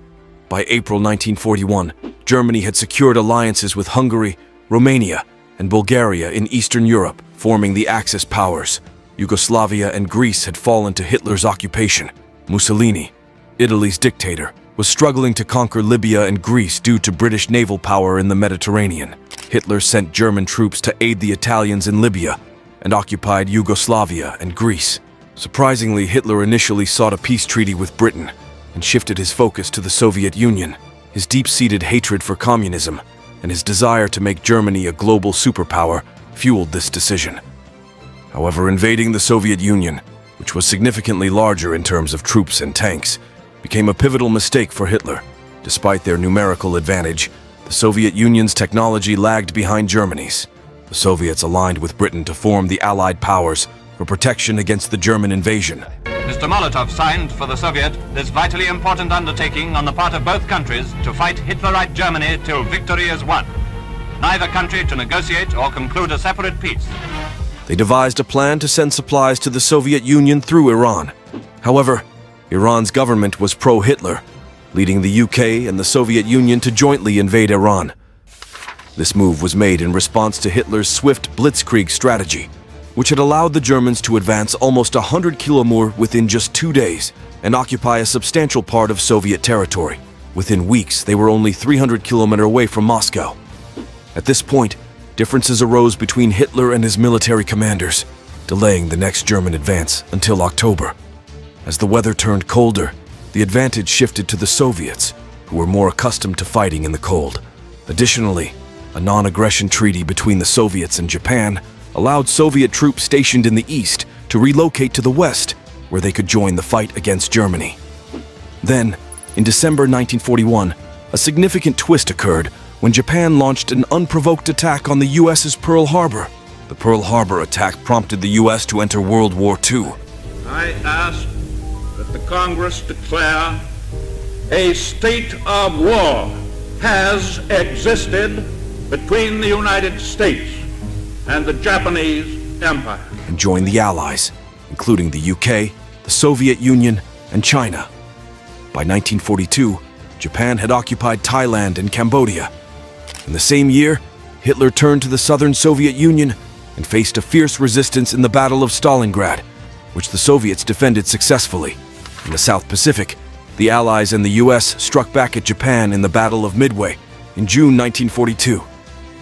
By April 1941, Germany had secured alliances with Hungary, Romania, and Bulgaria in Eastern Europe, forming the Axis powers. Yugoslavia and Greece had fallen to Hitler's occupation. Mussolini, Italy's dictator, was struggling to conquer Libya and Greece due to British naval power in the Mediterranean. Hitler sent German troops to aid the Italians in Libya and occupied Yugoslavia and Greece. Surprisingly, Hitler initially sought a peace treaty with Britain and shifted his focus to the Soviet Union. His deep-seated hatred for communism and his desire to make Germany a global superpower fueled this decision. However, invading the Soviet Union, which was significantly larger in terms of troops and tanks, became a pivotal mistake for Hitler. Despite their numerical advantage, the Soviet Union's technology lagged behind Germany's. The Soviets aligned with Britain to form the Allied powers for protection against the German invasion. Mr. Molotov signed for the Soviet this vitally important undertaking on the part of both countries to fight Hitlerite Germany till victory is won. Neither country to negotiate or conclude a separate peace. They devised a plan to send supplies to the Soviet Union through Iran. However, Iran's government was pro-Hitler, leading the UK and the Soviet Union to jointly invade Iran. This move was made in response to Hitler's swift blitzkrieg strategy, which had allowed the Germans to advance almost 100 kilometers within just 2 days and occupy a substantial part of Soviet territory. Within weeks, they were only 300 kilometers away from Moscow. At this point, differences arose between Hitler and his military commanders, delaying the next German advance until October. As the weather turned colder, the advantage shifted to the Soviets, who were more accustomed to fighting in the cold. Additionally, a non-aggression treaty between the Soviets and Japan allowed Soviet troops stationed in the east to relocate to the west, where they could join the fight against Germany. Then, in December 1941, a significant twist occurred when Japan launched an unprovoked attack on the US's Pearl Harbor. The Pearl Harbor attack prompted the US to enter World War II. I ask that the Congress declare a state of war has existed between the United States and the Japanese Empire, and joined the Allies, including the UK, the Soviet Union, and China. By 1942, Japan had occupied Thailand and Cambodia. In the same year, Hitler turned to the southern Soviet Union and faced a fierce resistance in the Battle of Stalingrad, which the Soviets defended successfully. In the South Pacific, the Allies and the US struck back at Japan in the Battle of Midway in June 1942,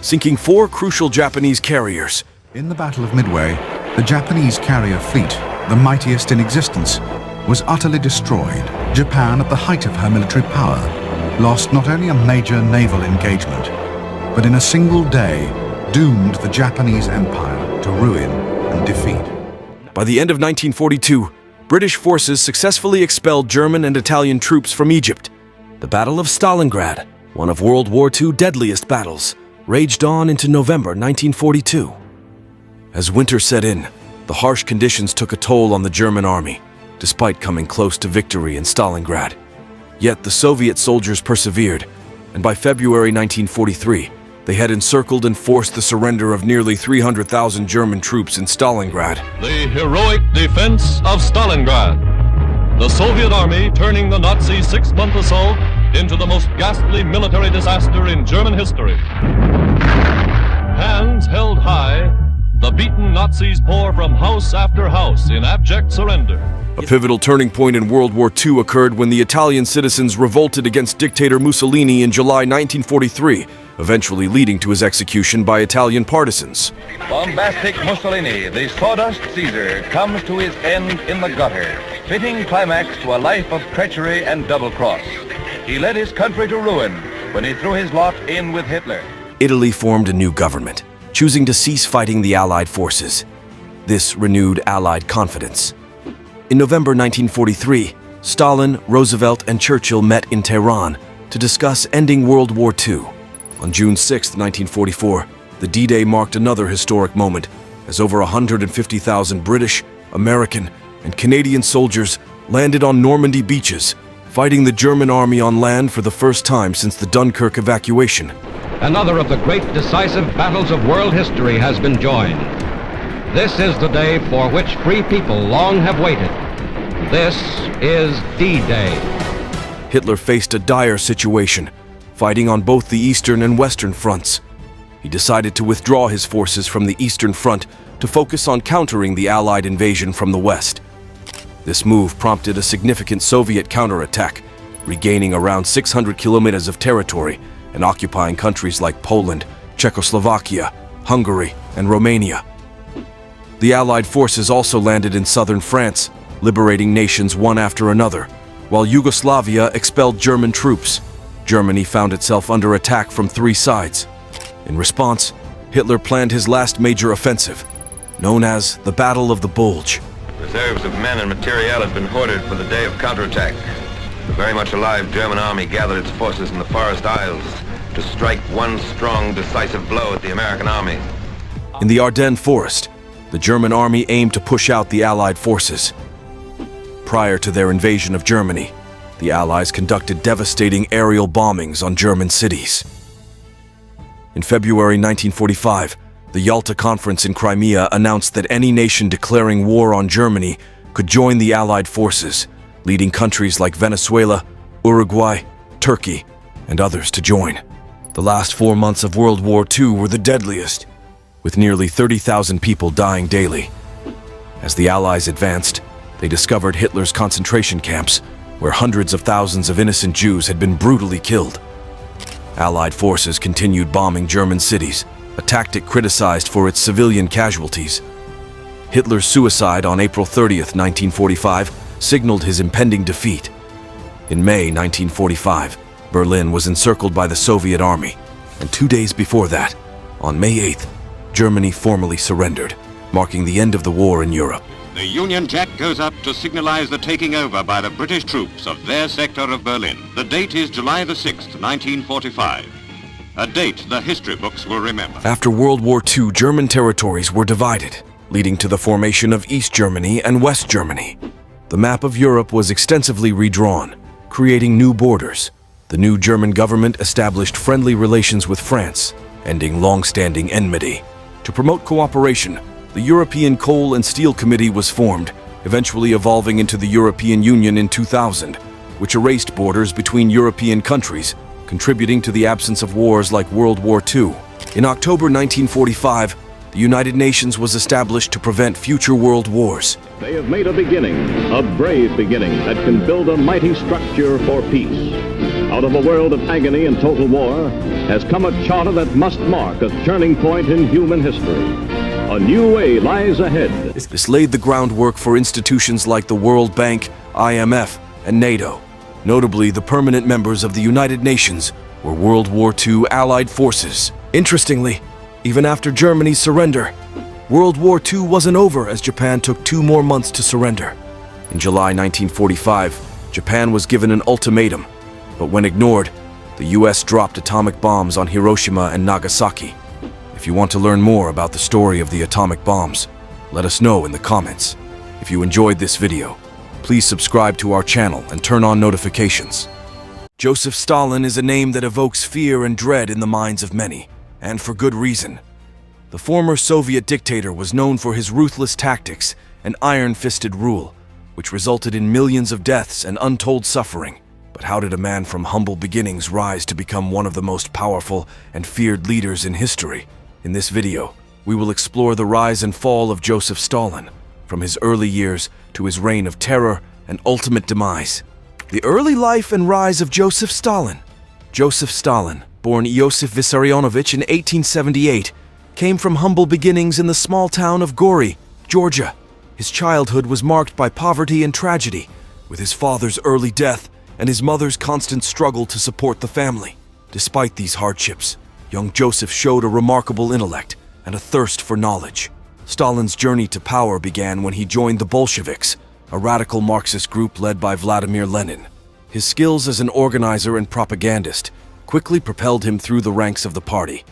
sinking 4 crucial Japanese carriers. In the Battle of Midway, the Japanese carrier fleet, the mightiest in existence, was utterly destroyed. Japan, at the height of her military power, lost not only a major naval engagement, but in a single day doomed the Japanese Empire to ruin and defeat. By the end of 1942, British forces successfully expelled German and Italian troops from Egypt. The Battle of Stalingrad, one of World War II's deadliest battles, raged on into November 1942. As winter set in, the harsh conditions took a toll on the German army, despite coming close to victory in Stalingrad. Yet the Soviet soldiers persevered, and by February 1943, they had encircled and forced the surrender of nearly 300,000 German troops in Stalingrad. The heroic defense of Stalingrad. The Soviet army turning the Nazi 6-month assault into the most ghastly military disaster in German history. Hands held high, the beaten Nazis pour from house after house in abject surrender. A pivotal turning point in World War II occurred when the Italian citizens revolted against dictator Mussolini in July 1943, eventually leading to his execution by Italian partisans. Bombastic Mussolini, the sawdust Caesar, comes to his end in the gutter, fitting climax to a life of treachery and double-cross. He led his country to ruin when he threw his lot in with Hitler. Italy formed a new government, choosing to cease fighting the Allied forces. This renewed Allied confidence. In November 1943, Stalin, Roosevelt, and Churchill met in Tehran to discuss ending World War II. On June 6, 1944, the D-Day marked another historic moment as over 150,000 British, American, and Canadian soldiers landed on Normandy beaches, fighting the German army on land for the first time since the Dunkirk evacuation. Another of the great decisive battles of world history has been joined. This is the day for which free people long have waited. This is D-Day. Hitler faced a dire situation, fighting on both the Eastern and Western fronts. He decided to withdraw his forces from the Eastern Front to focus on countering the Allied invasion from the West. This move prompted a significant Soviet counterattack, regaining around 600 kilometers of territory and occupying countries like Poland, Czechoslovakia, Hungary, and Romania. The Allied forces also landed in southern France, liberating nations one after another, while Yugoslavia expelled German troops. Germany found itself under attack from three sides. In response, Hitler planned his last major offensive, known as the Battle of the Bulge. Reserves of men and materiel had been hoarded for the day of counterattack. The very much alive German army gathered its forces in the Forest Isles to strike one strong, decisive blow at the American army. In the Ardennes forest, the German army aimed to push out the Allied forces. Prior to their invasion of Germany, the Allies conducted devastating aerial bombings on German cities. In February 1945, the Yalta Conference in Crimea announced that any nation declaring war on Germany could join the Allied forces, leading countries like Venezuela, Uruguay, Turkey, and others to join. The last 4 months of World War II were the deadliest, with nearly 30,000 people dying daily. As the Allies advanced, they discovered Hitler's concentration camps, where hundreds of thousands of innocent Jews had been brutally killed. Allied forces continued bombing German cities, a tactic criticized for its civilian casualties. Hitler's suicide on April 30th, 1945, signaled his impending defeat. In May 1945, Berlin was encircled by the Soviet army, and 2 days before that, on May 8th, Germany formally surrendered, marking the end of the war in Europe. The Union Jack goes up to signalize the taking over by the British troops of their sector of Berlin. The date is July the 6th, 1945. A date the history books will remember. After World War II, German territories were divided, leading to the formation of East Germany and West Germany. The map of Europe was extensively redrawn, creating new borders. The new German government established friendly relations with France, ending long-standing enmity. To promote cooperation, the European Coal and Steel Committee was formed, eventually evolving into the European Union in 2000, which erased borders between European countries, contributing to the absence of wars like World War II. In October 1945, the United Nations was established to prevent future world wars. They have made a beginning, a brave beginning, that can build a mighty structure for peace. Out of a world of agony and total war has come a charter that must mark a turning point in human history. A new way lies ahead. This laid the groundwork for institutions like the World Bank, IMF, and NATO. Notably, the permanent members of the United Nations were World War II Allied forces. Interestingly, even after Germany's surrender, World War II wasn't over as Japan took 2 more months to surrender. In July 1945, Japan was given an ultimatum, but when ignored, the US dropped atomic bombs on Hiroshima and Nagasaki. If you want to learn more about the story of the atomic bombs, let us know in the comments. If you enjoyed this video, please subscribe to our channel and turn on notifications. Joseph Stalin is a name that evokes fear and dread in the minds of many, and for good reason. The former Soviet dictator was known for his ruthless tactics and iron-fisted rule, which resulted in millions of deaths and untold suffering. But how did a man from humble beginnings rise to become one of the most powerful and feared leaders in history? In this video, we will explore the rise and fall of Joseph Stalin, from his early years to his reign of terror and ultimate demise. The early life and rise of Joseph Stalin. Joseph Stalin, born Iosif Vissarionovich in 1878, came from humble beginnings in the small town of Gori, Georgia. His childhood was marked by poverty and tragedy, with his father's early death and his mother's constant struggle to support the family. Despite these hardships, young Joseph showed a remarkable intellect and a thirst for knowledge. Stalin's journey to power began when he joined the Bolsheviks, a radical Marxist group led by Vladimir Lenin. His skills as an organizer and propagandist quickly propelled him through the ranks of the party,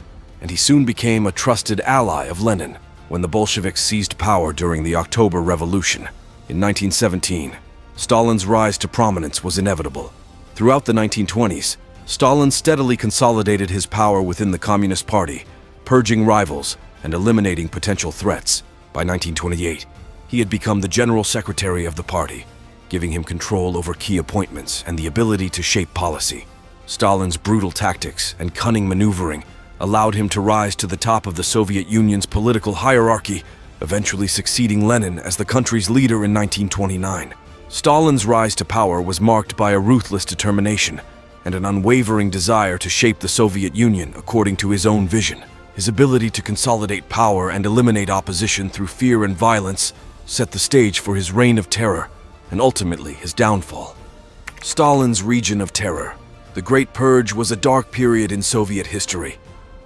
and he soon became a trusted ally of Lenin when the Bolsheviks seized power during the October Revolution. In 1917, Stalin's rise to prominence was inevitable. Throughout the 1920s, Stalin steadily consolidated his power within the Communist Party, purging rivals and eliminating potential threats. By 1928, he had become the general secretary of the party, giving him control over key appointments and the ability to shape policy. Stalin's brutal tactics and cunning maneuvering allowed him to rise to the top of the Soviet Union's political hierarchy, eventually succeeding Lenin as the country's leader in 1929. Stalin's rise to power was marked by a ruthless determination and an unwavering desire to shape the Soviet Union according to his own vision. His ability to consolidate power and eliminate opposition through fear and violence set the stage for his reign of terror and ultimately his downfall. Stalin's Region of Terror. The Great Purge was a dark period in Soviet history,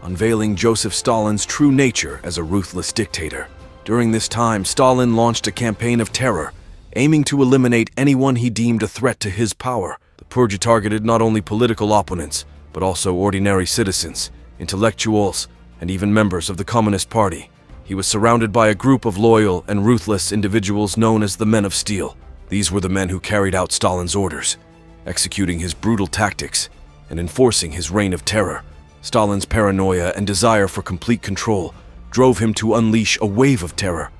unveiling Joseph Stalin's true nature as a ruthless dictator. During this time, Stalin launched a campaign of terror, aiming to eliminate anyone he deemed a threat to his power. The purge targeted not only political opponents, but also ordinary citizens, intellectuals, and even members of the Communist Party. He was surrounded by a group of loyal and ruthless individuals known as the Men of Steel. These were the men who carried out Stalin's orders, executing his brutal tactics and enforcing his reign of terror. Stalin's paranoia and desire for complete control drove him to unleash a wave of terror,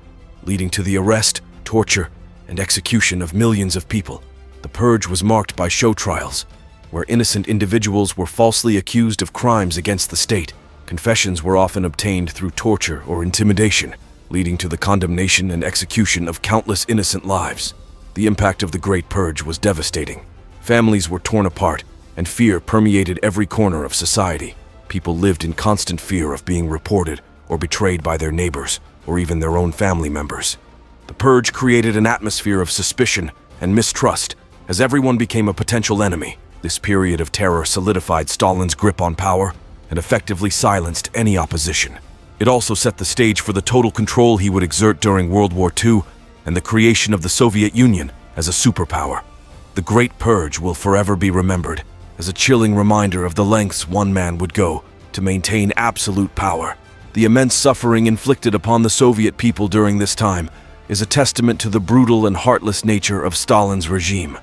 leading to the arrest, torture, and execution of millions of people. The purge was marked by show trials, where innocent individuals were falsely accused of crimes against the state. Confessions were often obtained through torture or intimidation, leading to the condemnation and execution of countless innocent lives. The impact of the Great Purge was devastating. Families were torn apart, and fear permeated every corner of society. People lived in constant fear of being reported or betrayed by their neighbors or even their own family members. The purge created an atmosphere of suspicion and mistrust as everyone became a potential enemy. This period of terror solidified Stalin's grip on power and effectively silenced any opposition. It also set the stage for the total control he would exert during World War II and the creation of the Soviet Union as a superpower. The Great Purge will forever be remembered as a chilling reminder of the lengths one man would go to maintain absolute power. The immense suffering inflicted upon the Soviet people during this time is a testament to the brutal and heartless nature of Stalin's regime.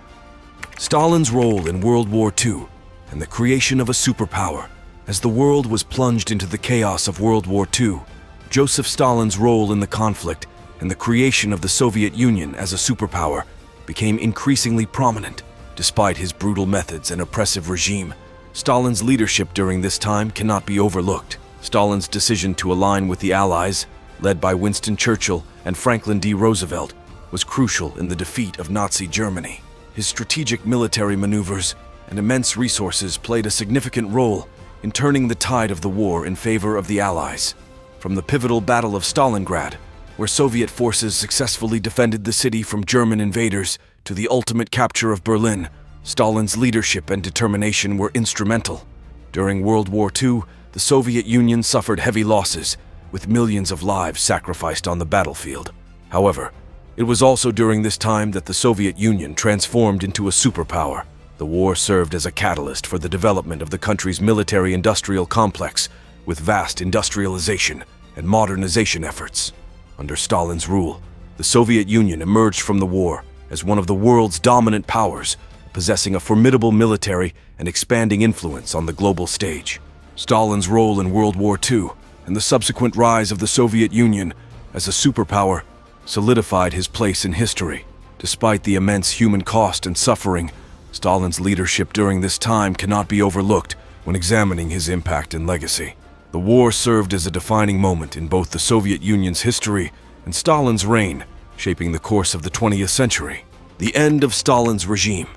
Stalin's role in World War II and the creation of a superpower. As the world was plunged into the chaos of World War II, Joseph Stalin's role in the conflict and the creation of the Soviet Union as a superpower became increasingly prominent. Despite his brutal methods and oppressive regime, Stalin's leadership during this time cannot be overlooked. Stalin's decision to align with the Allies, led by Winston Churchill and Franklin D. Roosevelt, was crucial in the defeat of Nazi Germany. His strategic military maneuvers and immense resources played a significant role in turning the tide of the war in favor of the Allies. From the pivotal Battle of Stalingrad, where Soviet forces successfully defended the city from German invaders, to the ultimate capture of Berlin, Stalin's leadership and determination were instrumental. During World War II, the Soviet Union suffered heavy losses, with millions of lives sacrificed on the battlefield. However, it was also during this time that the Soviet Union transformed into a superpower. The war served as a catalyst for the development of the country's military-industrial complex, with vast industrialization and modernization efforts. Under Stalin's rule, the Soviet Union emerged from the war as one of the world's dominant powers, possessing a formidable military and expanding influence on the global stage. Stalin's role in World War II and the subsequent rise of the Soviet Union as a superpower solidified his place in history. Despite the immense human cost and suffering, Stalin's leadership during this time cannot be overlooked when examining his impact and legacy. The war served as a defining moment in both the Soviet Union's history and Stalin's reign, shaping the course of the 20th century. The end of Stalin's regime.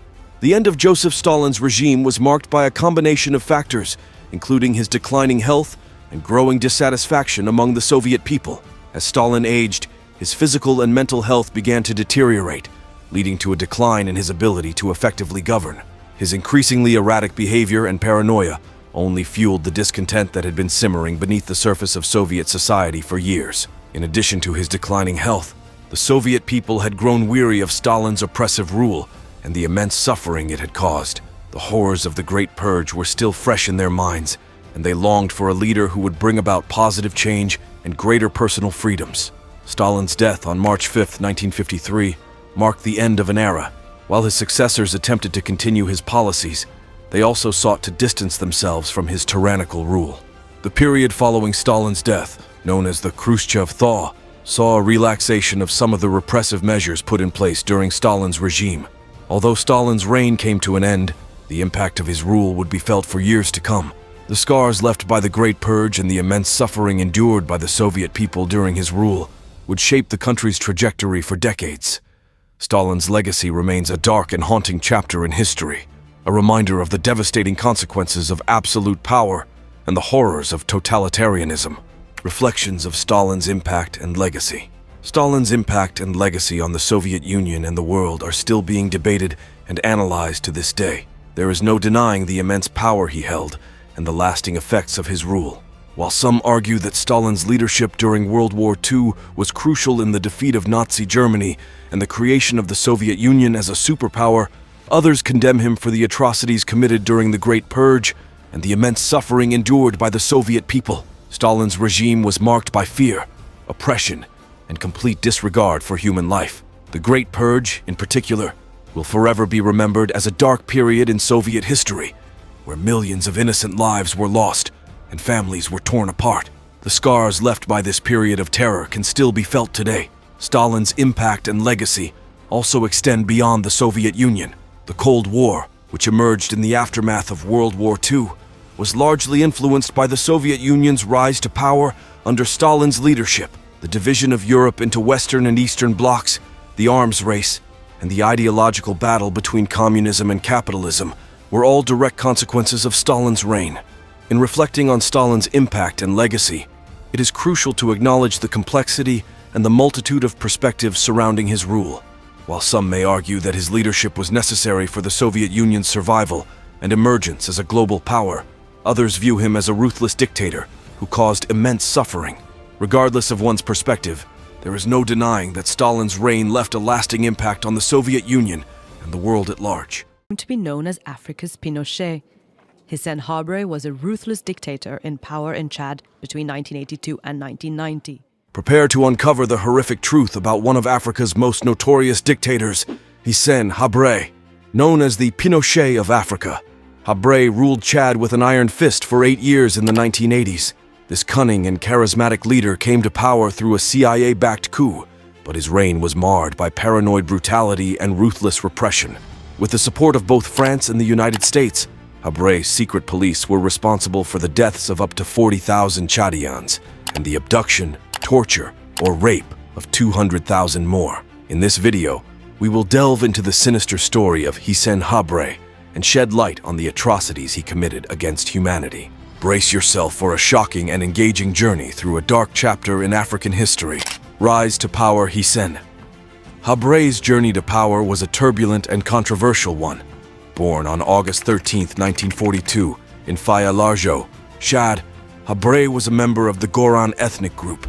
The end of Joseph Stalin's regime was marked by a combination of factors, including his declining health and growing dissatisfaction among the Soviet people. As Stalin aged, his physical and mental health began to deteriorate, leading to a decline in his ability to effectively govern. His increasingly erratic behavior and paranoia only fueled the discontent that had been simmering beneath the surface of Soviet society for years. In addition to his declining health, the Soviet people had grown weary of Stalin's oppressive rule and the immense suffering it had caused. The horrors of the Great Purge were still fresh in their minds, and they longed for a leader who would bring about positive change and greater personal freedoms. Stalin's death on March 5, 1953, marked the end of an era. While his successors attempted to continue his policies, they also sought to distance themselves from his tyrannical rule. The period following Stalin's death, known as the Khrushchev Thaw, saw a relaxation of some of the repressive measures put in place during Stalin's regime. Although Stalin's reign came to an end, the impact of his rule would be felt for years to come. The scars left by the Great Purge and the immense suffering endured by the Soviet people during his rule would shape the country's trajectory for decades. Stalin's legacy remains a dark and haunting chapter in history, a reminder of the devastating consequences of absolute power and the horrors of totalitarianism. Reflections of Stalin's impact and legacy. Stalin's impact and legacy on the Soviet Union and the world are still being debated and analyzed to this day. There is no denying the immense power he held and the lasting effects of his rule. While some argue that Stalin's leadership during World War II was crucial in the defeat of Nazi Germany and the creation of the Soviet Union as a superpower, others condemn him for the atrocities committed during the Great Purge and the immense suffering endured by the Soviet people. Stalin's regime was marked by fear, oppression, and complete disregard for human life. The Great Purge, in particular, will forever be remembered as a dark period in Soviet history, where millions of innocent lives were lost and families were torn apart. The scars left by this period of terror can still be felt today. Stalin's impact and legacy also extend beyond the Soviet Union. The Cold War, which emerged in the aftermath of World War II, was largely influenced by the Soviet Union's rise to power under Stalin's leadership. The division of Europe into Western and Eastern blocs, the arms race, and the ideological battle between communism and capitalism were all direct consequences of Stalin's reign. In reflecting on Stalin's impact and legacy, it is crucial to acknowledge the complexity and the multitude of perspectives surrounding his rule. While some may argue that his leadership was necessary for the Soviet Union's survival and emergence as a global power, others view him as a ruthless dictator who caused immense suffering. Regardless of one's perspective, there is no denying that Stalin's reign left a lasting impact on the Soviet Union and the world at large. To be known as Africa's Pinochet, Hissène Habré was a ruthless dictator in power in Chad between 1982 and 1990. Prepare to uncover the horrific truth about one of Africa's most notorious dictators, Hissène Habré. Known as the Pinochet of Africa, Habré ruled Chad with an iron fist for 8 years in the 1980s. This cunning and charismatic leader came to power through a CIA-backed coup, but his reign was marred by paranoid brutality and ruthless repression. With the support of both France and the United States, Habré's secret police were responsible for the deaths of up to 40,000 Chadians and the abduction, torture, or rape of 200,000 more. In this video, we will delve into the sinister story of Hissène Habré and shed light on the atrocities he committed against humanity. Brace yourself for a shocking and engaging journey through a dark chapter in African history. Rise to power Hissène. Habré's journey to power was a turbulent and controversial one. Born on August 13, 1942, in Faya-Largeau, Chad, Habré was a member of the Goran ethnic group.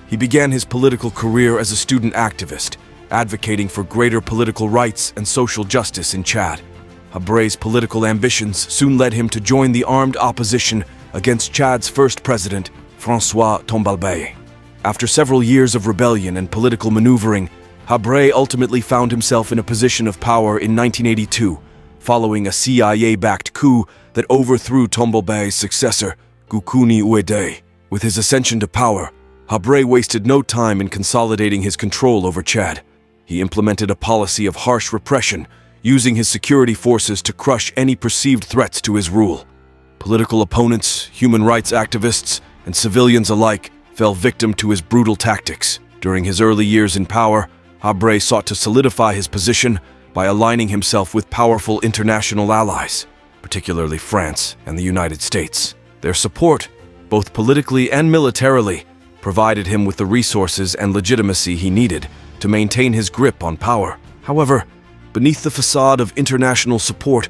He began his political career as a student activist, advocating for greater political rights and social justice in Chad. Habré's political ambitions soon led him to join the armed opposition against Chad's first president, François Tombalbaye. After several years of rebellion and political maneuvering, Habré ultimately found himself in a position of power in 1982, following a CIA-backed coup that overthrew Tombalbaye's successor, Goukouni Ouédé. With his ascension to power, Habré wasted no time in consolidating his control over Chad. He implemented a policy of harsh repression, using his security forces to crush any perceived threats to his rule. Political opponents, human rights activists, and civilians alike fell victim to his brutal tactics. During his early years in power, Habré sought to solidify his position by aligning himself with powerful international allies, particularly France and the United States. Their support, both politically and militarily, provided him with the resources and legitimacy he needed to maintain his grip on power. However, beneath the facade of international support,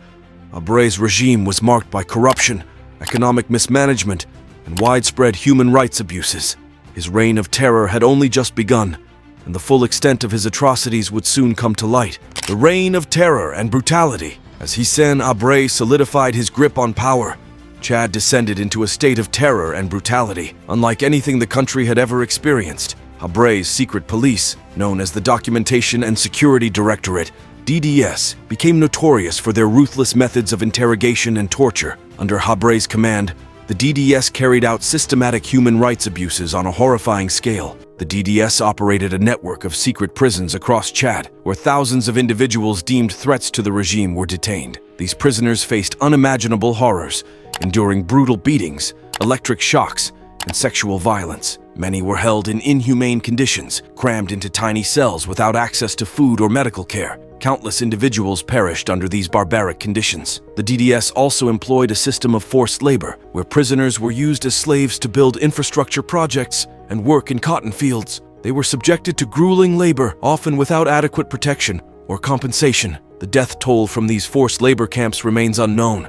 Habré's regime was marked by corruption, economic mismanagement, and widespread human rights abuses. His reign of terror had only just begun, and the full extent of his atrocities would soon come to light. The reign of terror and brutality. As Hissène Habré solidified his grip on power, Chad descended into a state of terror and brutality, unlike anything the country had ever experienced. Habré's secret police, known as the Documentation and Security Directorate, DDS, became notorious for their ruthless methods of interrogation and torture. Under Habré's command, the The DDS carried out systematic human rights abuses on a horrifying scale. The DDS operated a network of secret prisons across Chad, where thousands of individuals deemed threats to the regime were detained. These prisoners faced unimaginable horrors, enduring brutal beatings, electric shocks, and sexual violence. Many were held in inhumane conditions, crammed into tiny cells without access to food or medical care. Countless individuals perished under these barbaric conditions. The DDS also employed a system of forced labor, where prisoners were used as slaves to build infrastructure projects and work in cotton fields. They were subjected to grueling labor, often without adequate protection or compensation. The death toll from these forced labor camps remains unknown.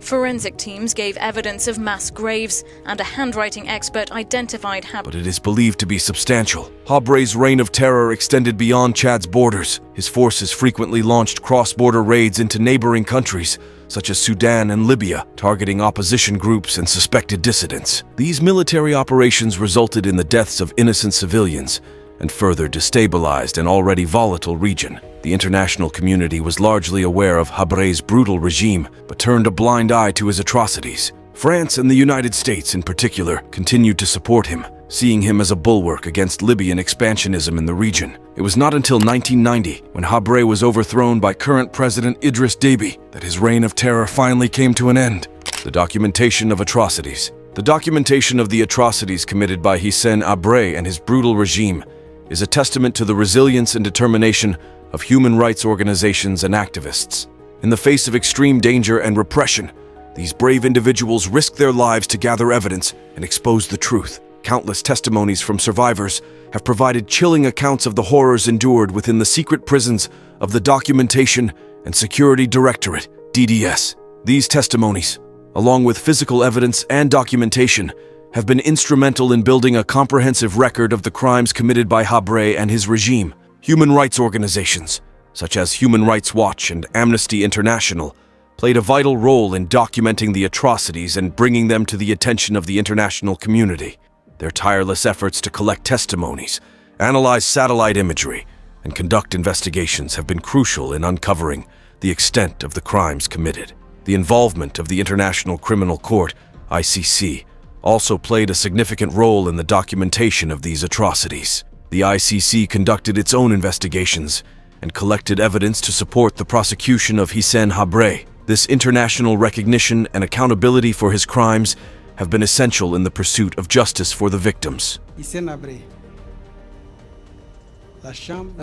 Forensic teams gave evidence of mass graves, and a handwriting expert identified but it is believed to be substantial. Habre's reign of terror extended beyond Chad's borders. His forces frequently launched cross-border raids into neighboring countries, such as Sudan and Libya, targeting opposition groups and suspected dissidents. These military operations resulted in the deaths of innocent civilians and further destabilized an already volatile region. The international community was largely aware of Habre's brutal regime, but turned a blind eye to his atrocities. France and the United States in particular continued to support him, seeing him as a bulwark against Libyan expansionism in the region. It was not until 1990, when Habre was overthrown by current President Idris Deby, that his reign of terror finally came to an end. The documentation of atrocities. The documentation of the atrocities committed by Hissène Habré and his brutal regime is a testament to the resilience and determination of human rights organizations and activists. In the face of extreme danger and repression, these brave individuals risked their lives to gather evidence and expose the truth. Countless testimonies from survivors have provided chilling accounts of the horrors endured within the secret prisons of the Documentation and Security Directorate, DDS. These testimonies, along with physical evidence and documentation, have been instrumental in building a comprehensive record of the crimes committed by Habré and his regime. Human rights organizations, such as Human Rights Watch and Amnesty International, played a vital role in documenting the atrocities and bringing them to the attention of the international community. Their tireless efforts to collect testimonies, analyze satellite imagery, and conduct investigations have been crucial in uncovering the extent of the crimes committed. The involvement of the International Criminal Court, ICC, also played a significant role in the documentation of these atrocities. The ICC conducted its own investigations and collected evidence to support the prosecution of Hissène Habré. This international recognition and accountability for his crimes have been essential in the pursuit of justice for the victims. As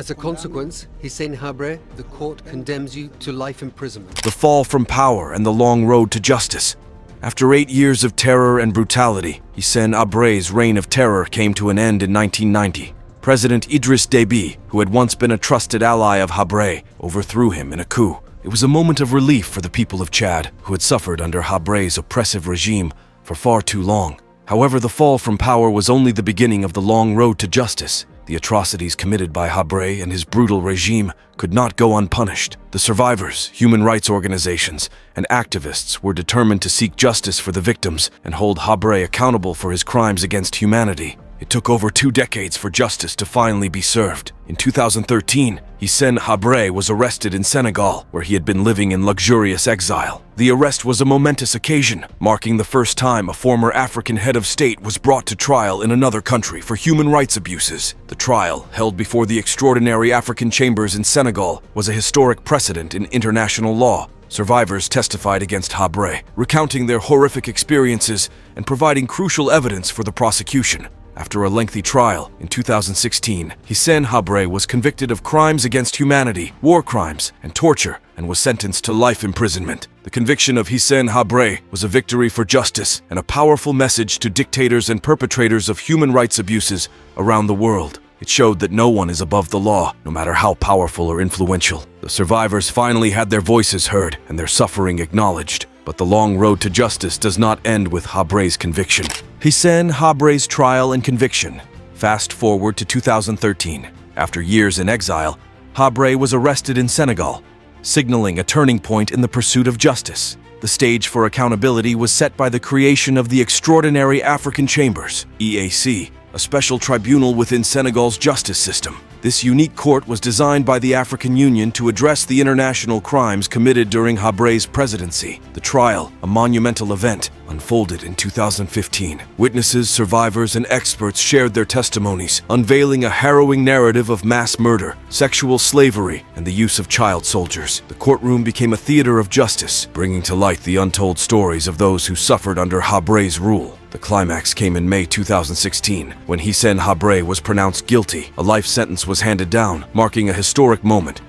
a consequence, Hissène Habré, the court condemns you to life imprisonment. The fall from power and the long road to justice. After 8 years of terror and brutality, Hissène Habré's reign of terror came to an end in 1990. President Idris Deby, who had once been a trusted ally of Habré, overthrew him in a coup. It was a moment of relief for the people of Chad, who had suffered under Habré's oppressive regime for far too long. However, the fall from power was only the beginning of the long road to justice. The atrocities committed by Habré and his brutal regime could not go unpunished. The survivors, human rights organizations, and activists were determined to seek justice for the victims and hold Habré accountable for his crimes against humanity. It took over 2 decades for justice to finally be served. In 2013, Hissène Habré was arrested in Senegal, where he had been living in luxurious exile. The arrest was a momentous occasion, marking the first time a former African head of state was brought to trial in another country for human rights abuses. The trial, held before the extraordinary African chambers in Senegal, was a historic precedent in international law. Survivors testified against Habré, recounting their horrific experiences and providing crucial evidence for the prosecution. After a lengthy trial, in 2016, Hissène Habré was convicted of crimes against humanity, war crimes, and torture, and was sentenced to life imprisonment. The conviction of Hissène Habré was a victory for justice and a powerful message to dictators and perpetrators of human rights abuses around the world. It showed that no one is above the law, no matter how powerful or influential. The survivors finally had their voices heard and their suffering acknowledged. But the long road to justice does not end with Habré's conviction. Hissène Habré's trial and conviction. Fast forward to 2013. After years in exile, Habré was arrested in Senegal, signaling a turning point in the pursuit of justice. The stage for accountability was set by the creation of the Extraordinary African Chambers, EAC, a special tribunal within Senegal's justice system. This unique court was designed by the African Union to address the international crimes committed during Habre's presidency. The trial, a monumental event, unfolded in 2015. Witnesses, survivors, and experts shared their testimonies, unveiling a harrowing narrative of mass murder, sexual slavery, and the use of child soldiers. The courtroom became a theater of justice, bringing to light the untold stories of those who suffered under Habre's rule. The climax came in May 2016, when Hissène Habré was pronounced guilty. A life sentence was handed down, marking a historic moment.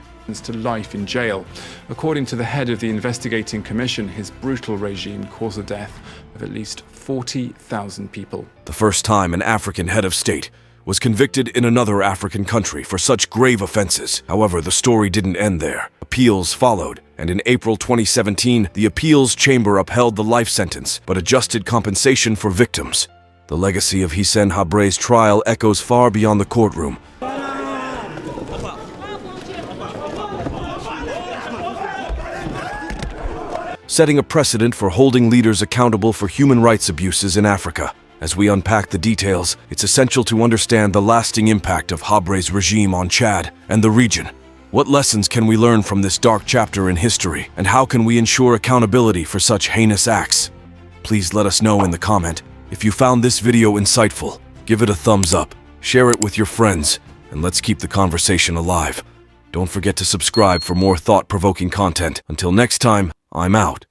To life in jail. According to the head of the investigating commission, his brutal regime caused the death of at least 40,000 people. The first time an African head of state was convicted in another African country for such grave offenses. However, the story didn't end there. Appeals followed, and in April 2017, the appeals chamber upheld the life sentence, but adjusted compensation for victims. The legacy of Hissène Habré's trial echoes far beyond the courtroom. Setting a precedent for holding leaders accountable for human rights abuses in Africa. As we unpack the details, it's essential to understand the lasting impact of Habré's regime on Chad and the region. What lessons can we learn from this dark chapter in history, and how can we ensure accountability for such heinous acts? Please let us know in the comment. If you found this video insightful, give it a thumbs up, share it with your friends, and let's keep the conversation alive. Don't forget to subscribe for more thought-provoking content. Until next time, I'm out.